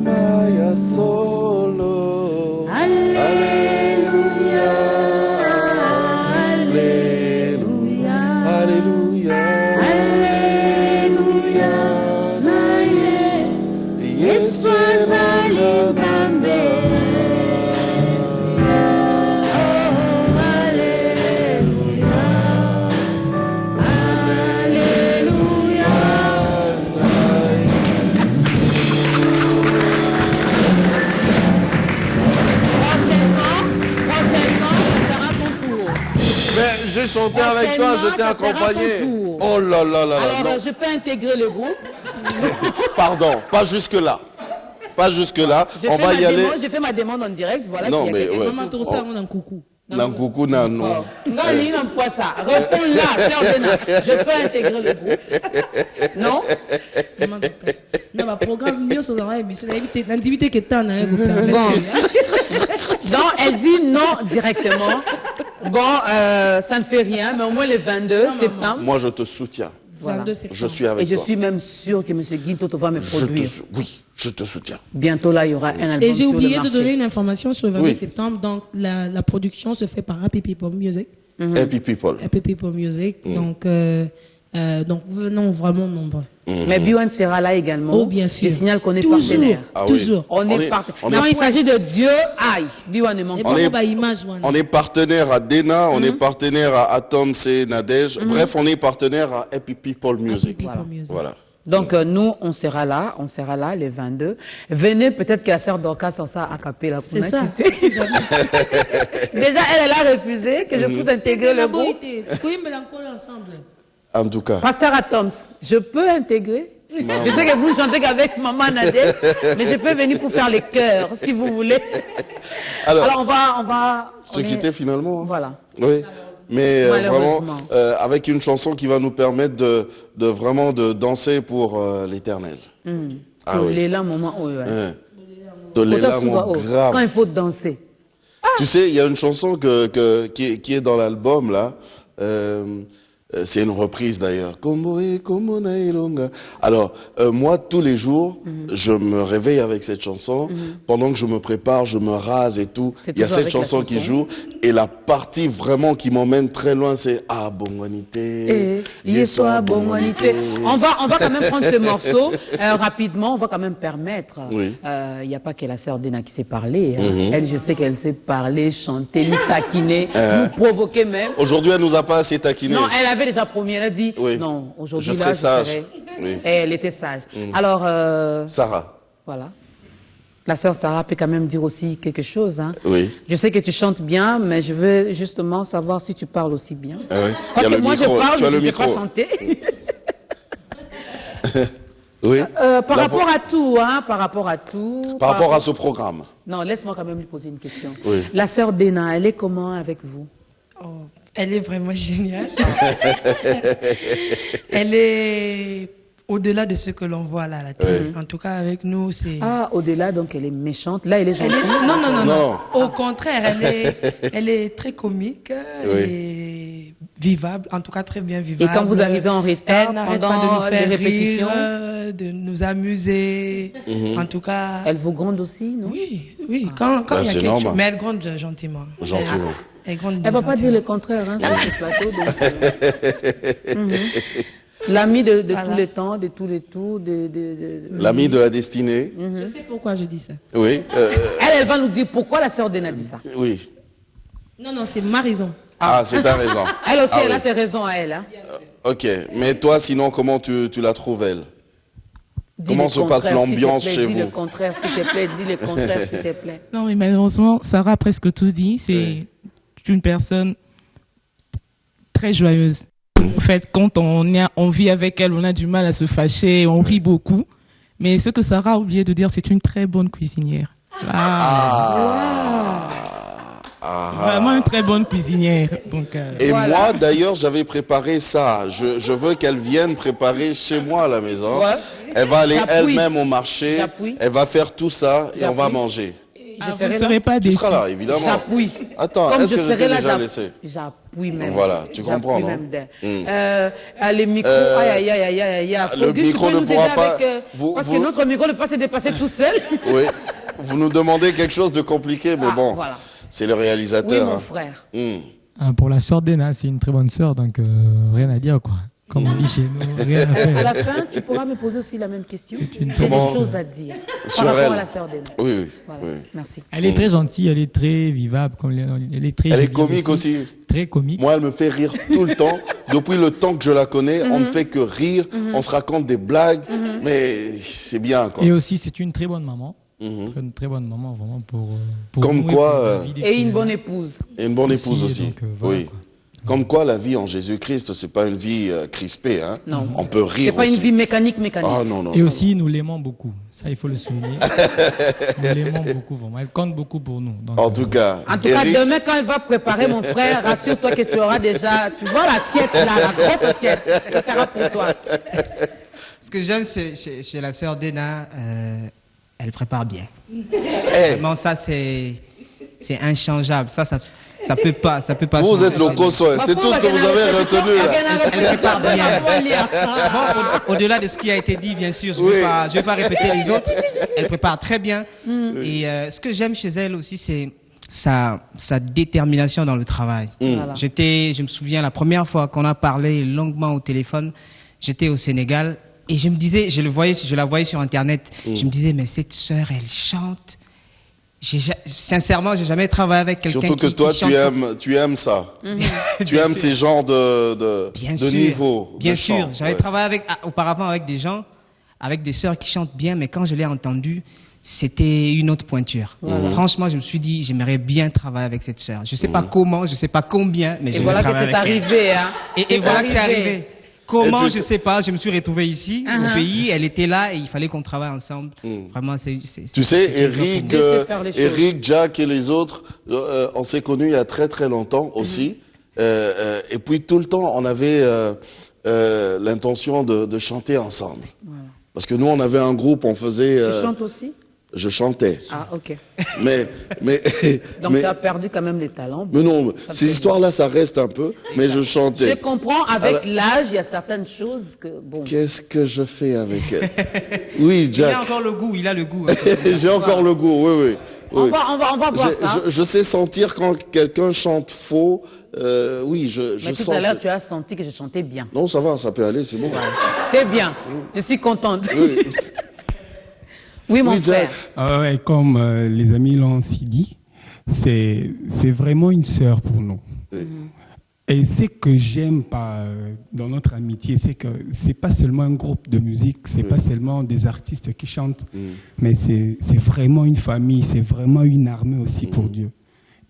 S2: Maya solo.
S1: Alléluia.
S2: Alléluia. Alléluia.
S1: Alléluia. Na
S2: Yesu
S1: azali Nzambe. Oh, alléluia. Alléluia. Prochainement, ça sera ton tour.
S2: Mais j'ai chanté avec toi, je t'ai
S1: ça sera
S2: accompagné.
S1: ton tour.
S2: Oh là là là là.
S1: Alors,
S2: Non,
S1: je peux intégrer le groupe.
S2: pardon, pas jusque-là. Pas jusque-là. On va y aller.
S1: J'ai fait ma demande en direct. Voilà.
S2: Non,
S1: qu'il y a
S2: mais
S1: quelqu'un.
S2: ouais.
S3: Maman Torosa, on a un coucou.
S2: Nankoukou, non.
S1: Non, il n'a pas ça. Réponds là, Sœur Dena. Je peux intégrer le groupe. Non?
S3: Maman Dorcas. Non, ma programme, mieux sur la émission, l'intimité qui est en train de
S1: Bon. Donc, elle dit non directement. Bon, ça ne fait rien, mais au moins le 22 septembre.
S2: Moi, je te soutiens.
S1: Voilà.
S2: Je suis
S1: Et
S2: avec
S1: je
S2: toi.
S1: suis même sûre que M. Guinto va me produire.
S2: Oui, je te soutiens.
S1: Bientôt, là, il y aura un album
S3: Et j'ai
S1: sur le
S3: oublié de
S1: marché.
S3: donner une information sur le 22
S2: Oui.
S3: septembre. Donc, la production se fait par Happy People Music.
S2: Happy people.
S3: Happy People Music. Donc, venons vraiment nombreux.
S1: Mais Biwan sera là également.
S3: Oh, bien sûr.
S1: Je signale qu'on est
S3: Toujours.
S1: partenaire.
S2: Ah oui.
S3: Toujours.
S1: On est partenaire. Quand il s'agit de Dieu, aïe, Biwan ne manque
S3: Et
S1: pas.
S3: bon,
S2: est-
S3: bah, image, voilà.
S2: On est partenaire à Dena, on est partenaire à Atoms et Nadège. Bref, on est partenaire à Happy People Music.
S3: Happy People Music.
S2: Voilà.
S1: Donc, nous, on sera là les 22. Venez, peut-être que la sœur Dorcas en ça a capé la
S3: C'est ça.
S1: qui sait.
S3: C'est jamais.
S1: Déjà, elle a refusé que je puisse intégrer le groupe.
S3: Oui, mais encore ensemble.
S2: En tout cas.
S1: Pasteur Atoms, je peux intégrer? Je sais que vous ne chantez qu'avec Maman Nadège, mais je peux venir pour faire les chœurs, si vous voulez.
S2: Alors,
S1: Alors on va
S2: se quitter finalement. Hein.
S1: Voilà.
S2: Oui. mais vraiment
S1: Malheureusement.
S2: avec une chanson qui va nous permettre de vraiment de danser pour l'Éternel. Ah oui.
S1: Les là, moment, oui, ouais.
S2: Hein. De l'élan grave.
S1: Quand il faut danser.
S2: Tu sais, il y a une chanson qui est dans l'album là. C'est une reprise d'ailleurs. Alors, moi, tous les jours, je me réveille avec cette chanson. Pendant que je me prépare, je me rase et tout. Il y a cette chanson qui joue. Et la partie vraiment qui m'emmène très loin, c'est « Ah, bonité,
S1: Yeswa, bonité ». On va quand même prendre ce morceau rapidement. On va quand même permettre.
S2: Oui.
S1: Il n'y a pas que la sœur Dena qui sait parler. Hein. Elle, je sais qu'elle sait parler, chanter, nous taquiner, nous provoquer même.
S2: Aujourd'hui, elle nous a pas assez taquiné.
S1: Non, elle avait déjà promis. Elle a dit
S2: Oui.
S1: non, aujourd'hui,
S2: Je
S1: là,
S2: serai
S1: je
S2: sage.
S1: serai.
S2: Oui.
S1: Et elle était sage. Alors,
S2: Sarah.
S1: voilà. La sœur Sarah peut quand même dire aussi quelque chose. Hein.
S2: Oui.
S1: Je sais que tu chantes bien, mais je veux justement savoir si tu parles aussi bien.
S2: Ah oui.
S1: Parce
S2: Il y a
S1: que
S2: le
S1: moi,
S2: micro.
S1: je parle,
S2: Tu as
S1: mais
S2: le
S1: je ne sais pas
S2: micro.
S1: chanter.
S2: Oui.
S1: Par rapport à tout, hein, par rapport à tout.
S2: Par rapport à ce programme.
S1: Non, laisse-moi quand même lui poser une question.
S2: Oui.
S1: La sœur Dena, elle est comment avec vous?
S3: Oh, elle est vraiment géniale. Elle est au-delà de ce que l'on voit là à la télé. En tout cas, avec nous, c'est...
S1: Ah, au-delà, donc elle est méchante. Là, elle est
S3: Elle
S1: gentille.
S3: est... Non, non, non,
S2: Non.
S3: non. Au contraire, elle est très comique et vivable, en tout cas très bien vivable.
S1: Et quand vous arrivez en retard,
S3: elle n'arrête pas de
S1: pendant
S3: nous faire
S1: les répétitions,
S3: rire, de nous amuser. En tout cas,
S1: elle vous gronde aussi, non?
S3: oui, oui. Quand il y a
S2: c'est
S3: quelque
S2: normal.
S3: chose, mais elle gronde gentiment.
S2: Gentiment.
S3: Elle gronde
S1: Elle va pas dire
S3: gentiment.
S1: le contraire hein, sur ce plateau. Donc, l'ami de
S3: Voilà.
S1: tous les temps, de tous les tours,
S2: L'ami de la destinée.
S3: Je sais pourquoi je dis ça.
S2: Oui.
S1: Elle va nous dire pourquoi la sœur Dena dit ça.
S2: Oui.
S3: Non, non, c'est ma raison.
S2: Ah, c'est ta raison.
S1: Elle aussi,
S2: Ah
S1: elle
S2: oui.
S1: a ses raisons à elle. Hein.
S2: Ok. Mais toi, sinon, comment tu la trouves, elle?
S1: Dis
S2: Comment
S1: le
S2: se passe
S1: contraire,
S2: l'ambiance
S1: s'il te plaît,
S2: chez
S1: dis le
S2: vous?
S1: contraire, s'il te plaît, dis le contraire, s'il te plaît.
S4: Non, mais malheureusement, Sarah a presque tout dit. C'est une personne très joyeuse. En fait, quand on vit avec elle, on a du mal à se fâcher, on rit beaucoup. Mais ce que Sarah a oublié de dire, c'est une très bonne cuisinière. Vraiment une très bonne cuisinière. Donc,
S2: Et
S1: Voilà.
S2: moi, d'ailleurs, j'avais préparé ça. Je veux qu'elle vienne préparer chez moi à la maison.
S1: Ouais.
S2: Elle va aller
S1: J'appuie.
S2: elle-même au marché.
S1: J'appuie.
S2: Elle va faire tout ça et on va
S1: J'appuie.
S2: manger.
S1: Je
S4: vous ne
S1: serai
S4: serez
S1: là.
S4: pas
S2: Tu
S4: déçus.
S2: seras là, évidemment.
S1: J'appuie.
S2: Attends,
S1: Comme
S2: est-ce que je
S1: serai
S2: t'ai
S1: là,
S2: déjà laissé?
S1: J'appuie même.
S2: Voilà, tu
S1: J'appuie
S2: comprends, non?
S1: même les micros, aïe, aïe, aïe, aïe, aïe.
S2: le
S1: Auguste,
S2: micro
S1: tu peux
S2: ne
S1: nous
S2: pourra
S1: aider
S2: pas-
S1: avec,
S2: vous-
S1: parce
S2: vous-
S1: que notre micro ne peut pas se dépasser tout seul.
S2: Oui. Vous nous demandez quelque chose de compliqué, mais
S1: Ah,
S2: bon,
S1: voilà.
S2: c'est le
S1: Oui,
S2: réalisateur.
S1: mon
S2: hein.
S1: frère.
S5: Pour la sœur d'Ena, c'est une très bonne sœur, donc rien à dire, quoi. Comme on dit chez nous, rien à
S1: À
S5: faire.
S1: la fin, tu pourras me poser aussi la même question. J'ai des
S2: Comment-
S1: choses à dire
S2: Sur
S1: par rapport
S2: elle.
S1: à la sœur d'Ena.
S2: Oui, oui.
S1: Voilà.
S2: oui.
S1: Merci.
S5: Elle est très gentille, elle est très vivable, elle est très
S2: Elle est
S5: joviale
S2: comique aussi.
S5: Très comique.
S2: Moi, elle me fait rire tout le temps. Depuis le temps que je la connais, on ne fait que rire, on se raconte des blagues, mais c'est bien, quoi.
S5: Et aussi, c'est une très bonne maman. Une très bonne maman, vraiment, pour
S2: Comme
S5: nous et
S2: quoi,
S5: pour la vie des
S1: Et une
S5: fidèles.
S1: bonne épouse.
S2: Et une bonne
S5: Aussi,
S2: épouse aussi.
S5: donc, voilà,
S2: oui.
S5: quoi.
S2: Comme quoi, la vie en Jésus-Christ, c'est pas une vie crispée. Hein.
S1: Non.
S2: On peut rire
S1: C'est pas
S2: aussi.
S1: une vie mécanique.
S2: Ah non, non.
S5: Et
S2: non.
S5: aussi, nous l'aimons beaucoup. Ça, il faut le souligner. Nous l'aimons beaucoup, vraiment. Elle compte beaucoup pour nous. Donc,
S2: En tout cas,
S1: En tout cas,
S2: Eric,
S1: demain, quand elle va préparer, mon frère, rassure-toi que tu auras déjà, tu vois l'assiette là, la grosse assiette, ça sera pour toi.
S6: Ce que j'aime chez la sœur Dena, elle prépare bien.
S2: hey,
S6: Vraiment, ça c'est inchangeable. Ça peut pas
S2: vous
S6: changer
S2: êtes le
S6: chez nous.
S2: co-soin. C'est tout ce que vous avez retenu. Là.
S6: Elle prépare bien. Bon, au-delà de ce qui a été dit, bien sûr, je
S2: Oui.
S6: vais pas répéter les autres. Elle prépare très bien. Et ce que j'aime chez elle aussi, c'est sa détermination dans le travail.
S1: Voilà.
S6: Je me souviens la première fois qu'on a parlé longuement au téléphone, j'étais au Sénégal et je me disais, je la voyais sur Internet, je me disais, mais cette sœur, elle chante. Sincèrement, j'ai jamais travaillé avec quelqu'un
S2: Surtout que
S6: qui
S2: toi,
S6: chante
S2: tu aimes ça. Tu aimes ces genres de
S6: Bien
S2: de
S6: sûr,
S2: niveau.
S6: bien
S2: de
S6: sûr.
S2: chant.
S6: J'avais
S2: Ouais.
S6: travaillé auparavant avec des gens, avec des sœurs qui chantent bien, mais quand je l'ai entendu, c'était une autre pointure. Franchement, je me suis dit, j'aimerais bien travailler avec cette sœur. Je sais pas comment, je sais pas combien, mais
S1: Et
S6: je vais
S1: voilà que
S6: travailler
S1: c'est
S6: avec elle.
S1: arrivé. Hein.
S6: Et voilà que c'est arrivé. Comment,
S2: Et tu-
S6: je sais pas, je me suis retrouvé ici, au pays, elle était là et il fallait qu'on travaille ensemble. Vraiment,
S2: Tu sais,
S6: c'est une joie pour
S2: Eric,
S6: moi.
S1: Je sais faire les choses.
S2: Eric, Jack et les autres, on s'est connus il y a très très longtemps aussi. Et puis tout le temps, on avait l'intention de chanter ensemble.
S1: Voilà.
S2: Parce que nous, on avait un groupe, on faisait...
S1: Tu chantes aussi?
S2: Je chantais.
S1: Ah, ok.
S2: Mais
S1: Donc tu as perdu quand même les talents.
S2: mais non,
S1: Ça
S2: ces
S1: fait
S2: histoires-là, ça reste un peu, mais je
S1: Je
S2: chantais.
S1: comprends, avec
S2: Alors-
S1: l'âge, il y a certaines choses que... Bon,
S2: Qu'est-ce que je fais avec elle? Oui,
S6: Il a
S2: Jack.
S6: encore le goût, il a le goût.
S2: J'ai encore le goût, oui, oui.
S1: on
S2: oui.
S1: va voir ça.
S2: Je sais sentir quand quelqu'un chante faux. Oui, je
S1: Mais tout
S2: sens.
S1: à l'heure, tu as senti que je chantais bien.
S2: Non, ça va, ça peut aller, c'est bon.
S1: C'est bien. Je suis contente.
S2: Oui.
S1: Oui, mon
S2: Oui, Jack.
S1: frère.
S5: Ah ouais, comme les amis l'ont si dit, c'est vraiment une sœur pour nous.
S2: Oui.
S5: Et ce que j'aime dans notre amitié, c'est que c'est pas seulement un groupe de musique, c'est pas seulement des artistes qui chantent, mais c'est vraiment une famille, c'est vraiment une armée aussi pour Dieu.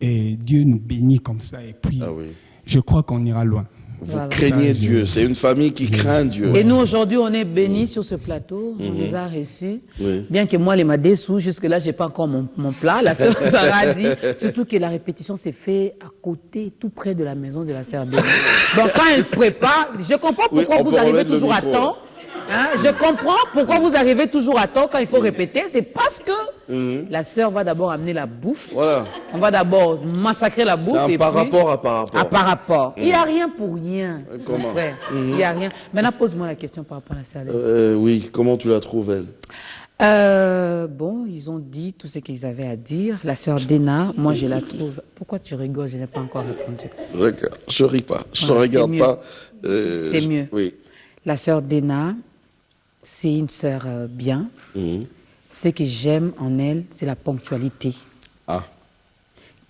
S5: Et Dieu nous bénit comme ça. Et puis,
S2: Ah oui.
S5: je crois qu'on ira loin.
S2: Vous
S1: Voilà.
S2: craignez
S5: Ça,
S2: Dieu. C'est une famille qui craint Dieu.
S1: Et nous, aujourd'hui, on est bénis sur ce plateau. On les a reçus.
S2: Oui.
S1: Bien que moi, les m'a déçus, jusque-là, j'ai pas encore mon plat. La sœur Sarah a dit, surtout que la répétition s'est faite à côté, tout près de la maison de la sœur Béni. Donc, quand elle prépare, je comprends
S2: Oui,
S1: pourquoi
S2: on
S1: vous
S2: peut
S1: arrivez
S2: remettre le
S1: toujours à
S2: micro,
S1: temps. Hein, je comprends pourquoi vous arrivez toujours à temps quand il faut répéter. C'est parce que la sœur va d'abord amener la bouffe.
S2: Voilà.
S1: On va d'abord massacrer la bouffe.
S2: C'est un
S1: et
S2: par
S1: puis-
S2: rapport à par rapport.
S1: Ah, par rapport. Il n'y a rien pour rien, mon
S2: Comment
S1: frère. Il n'y a rien. Maintenant, pose-moi la question par rapport à la sœur.
S2: Oui, comment tu la trouves, elle?
S1: Bon, ils ont dit tout ce qu'ils avaient à dire. La sœur Dena, moi je la trouve. Pourquoi tu rigoles? Je n'ai pas encore répondu.
S2: Regarde, je ris pas. Je
S1: Voilà,
S2: te regarde
S1: c'est mieux.
S2: pas.
S1: C'est mieux.
S2: Oui.
S1: La sœur Dena, c'est une sœur bien.
S2: Mhm.
S1: Ce que j'aime en elle, c'est la ponctualité.
S2: Ah.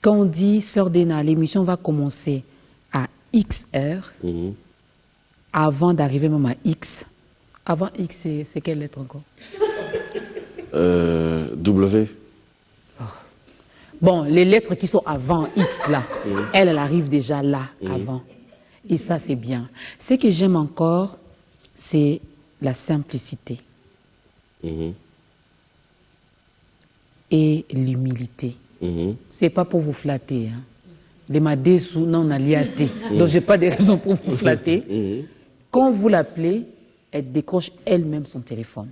S1: Quand on dit sœur Dena, l'émission va commencer à X heures,
S2: Mhm.
S1: avant d'arriver même à X. Avant X, c'est quelle lettre encore?
S2: W.
S1: Bon, les lettres qui sont avant X là, elle arrive déjà là, avant. Et ça, c'est bien. Ce que j'aime encore, c'est la simplicité
S2: Mhm.
S1: et l'humilité.
S2: Mhm.
S1: C'est pas pour vous flatter. Hein. Les madés sous non on a liaté. Donc j'ai pas de raison pour vous flatter. Quand vous l'appelez, elle décroche elle-même son téléphone.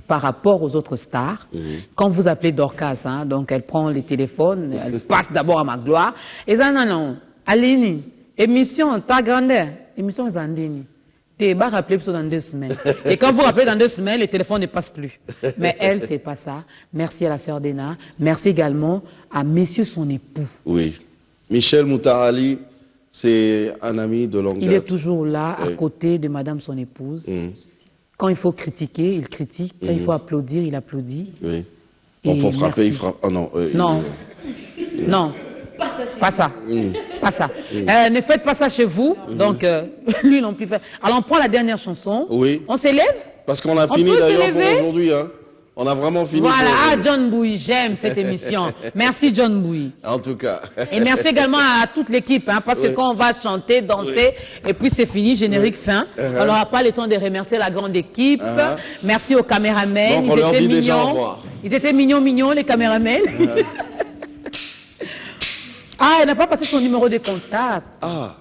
S1: Par rapport aux autres stars, quand vous appelez Dorcas, hein, donc elle prend le téléphone, elle passe d'abord à ma gloire. Et ça, non, Aline, émission, ta grandeur, émission Zandini. Tu vas rappeler dans 2 semaines. Et quand vous rappelez dans 2 semaines, le téléphone ne passe plus. Mais elle, c'est pas ça. Merci à la sœur Dena. Merci également à monsieur son époux.
S2: Oui. Michel Moutarali, c'est un ami de longue
S1: Il est
S2: date.
S1: toujours là, à
S2: Oui.
S1: côté de madame son épouse. Quand il faut critiquer, il critique. Quand il faut applaudir, il applaudit.
S2: Oui.
S1: Et
S2: Il faut frapper,
S1: merci.
S2: il frappe. Ah non.
S1: Non. Non. Pas ça. Pas ça. Ne faites pas ça chez vous. Donc, lui non plus fait. Alors, on prend la dernière chanson.
S2: Oui.
S1: On s'élève.
S2: Parce qu'on a
S1: On
S2: fini
S1: peut se
S2: d'ailleurs pour
S1: lever
S2: aujourd'hui. Hein. On a vraiment fini
S1: Voilà.
S2: pour
S1: Ah,
S2: aujourd'hui.
S1: John Bouy, j'aime cette émission. Merci, John Bouy.
S2: En tout cas.
S1: Et merci également à toute l'équipe, hein, parce que
S2: Oui.
S1: quand on va chanter, danser, et puis c'est fini, générique fin, on n'aura pas le temps de remercier la grande équipe. Merci aux caméramens,
S2: Donc, on
S1: ils
S2: leur
S1: étaient
S2: dit déjà au
S1: mignons.
S2: revoir.
S1: Ils étaient mignons, les caméramens. Ah, elle n'a pas passé son numéro de contact.
S2: Ah.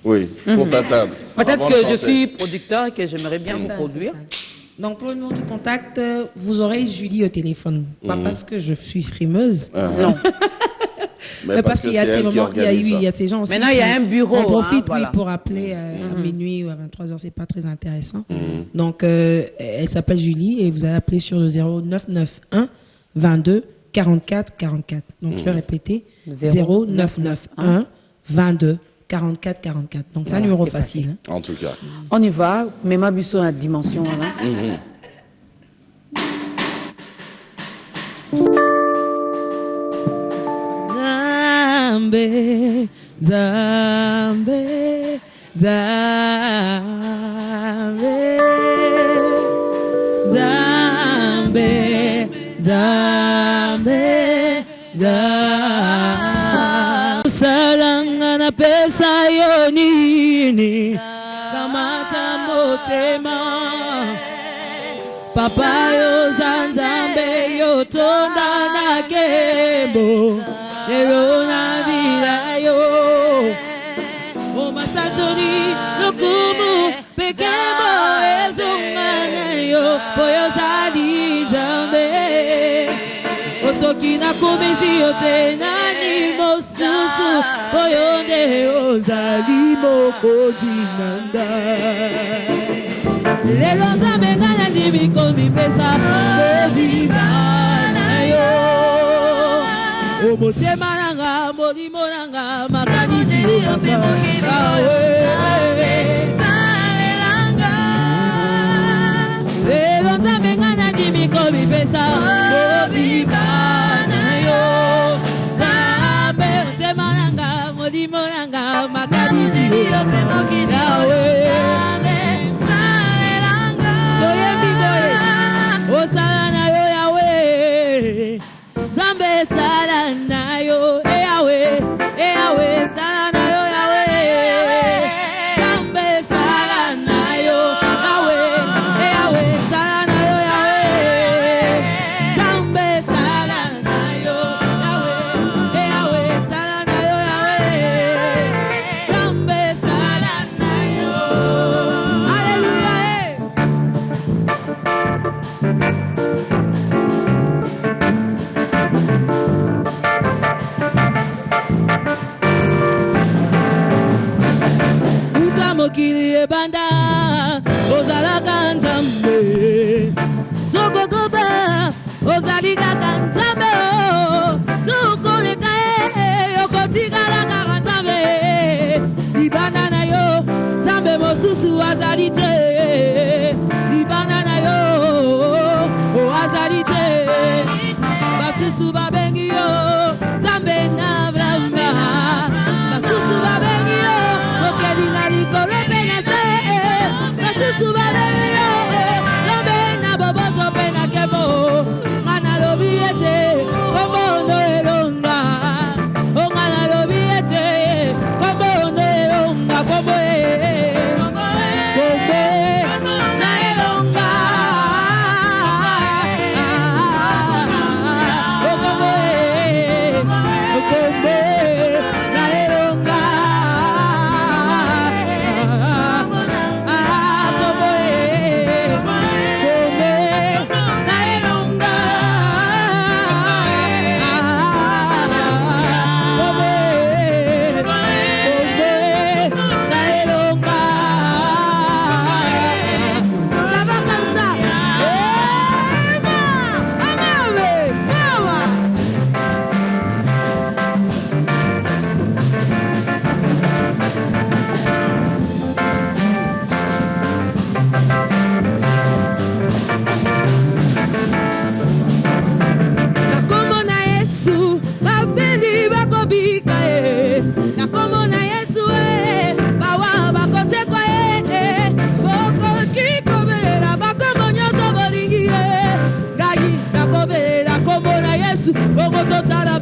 S2: Oui, pour t'atteindre.
S1: Peut-être
S2: Avant de
S1: que je
S2: chanter.
S1: suis producteur et que j'aimerais bien vous
S3: Ça,
S1: produire.
S3: c'est ça. Donc, pour le numéro de contact, vous aurez Julie au téléphone. Pas parce que je suis frimeuse,
S1: Non.
S2: Mais parce que
S3: qu'il y a
S2: c'est
S3: ces
S2: elle qui
S3: moments, il y a,
S2: organise
S3: oui,
S2: ça.
S3: il y a ces gens aussi.
S1: Maintenant, il y a
S3: qui-
S1: un bureau,
S3: On profite,
S1: hein, voilà.
S3: oui, pour appeler à minuit ou à 23h, c'est pas très intéressant. Donc, elle s'appelle Julie et vous allez appeler sur le 0991 22 44 44. Donc, je vais répéter 0991 22 44 44. Donc, c'est un
S1: Voilà,
S3: numéro
S1: c'est
S3: facile. hein.
S2: En tout cas.
S1: On y va, mais ma busso à la dimension. Là.
S3: Zambe, Zambe, Zambe, Zambe, Zambe, Zambe. Salanga na pesa yonini, kamata motema. Papa yo zanzambe yo tonda na kembo Lero na dira yo Bekembo ezunganayo poyozali nzambe Osoki na kumisi yote nani mosusu poyonde ozali mokozi nanga Lelo nzambe ngana ndimiko mipesa mobima na yo Omotema nanga molimo nanga makanisi yokaka Lelo nzambe ngana ndimiko mipesa mobima na yo Nzambe motema nanga molimo nanga makanisi yokaka Osala na yo Yahweh Zambe sala na yo Yahweh Yahweh sala na yo Yahweh Zambe sala na yo Yahweh Yahweh sala na yo Yahweh Zambe sala na yo Yahweh Yahweh sala na yo Yahweh Zambe sala na yo Hallelujah Mokili ebanda ozalaka nzambe Tokokoba ozalikaka nzambe Tokoleka yokotikalaka nzambe Libanda na yo nzambe mosusu azali te Libanda na yo azali te Basusu babengi yo nzambe na vranga Basusu babengi yo okeli na likolo pena se Basusu babengi yo lobe na boboto pena kebo Ngana lobi ete kombo no elonga Ngana lobi ete kombo no elonga Kombo na elonga Kombo na elonga Total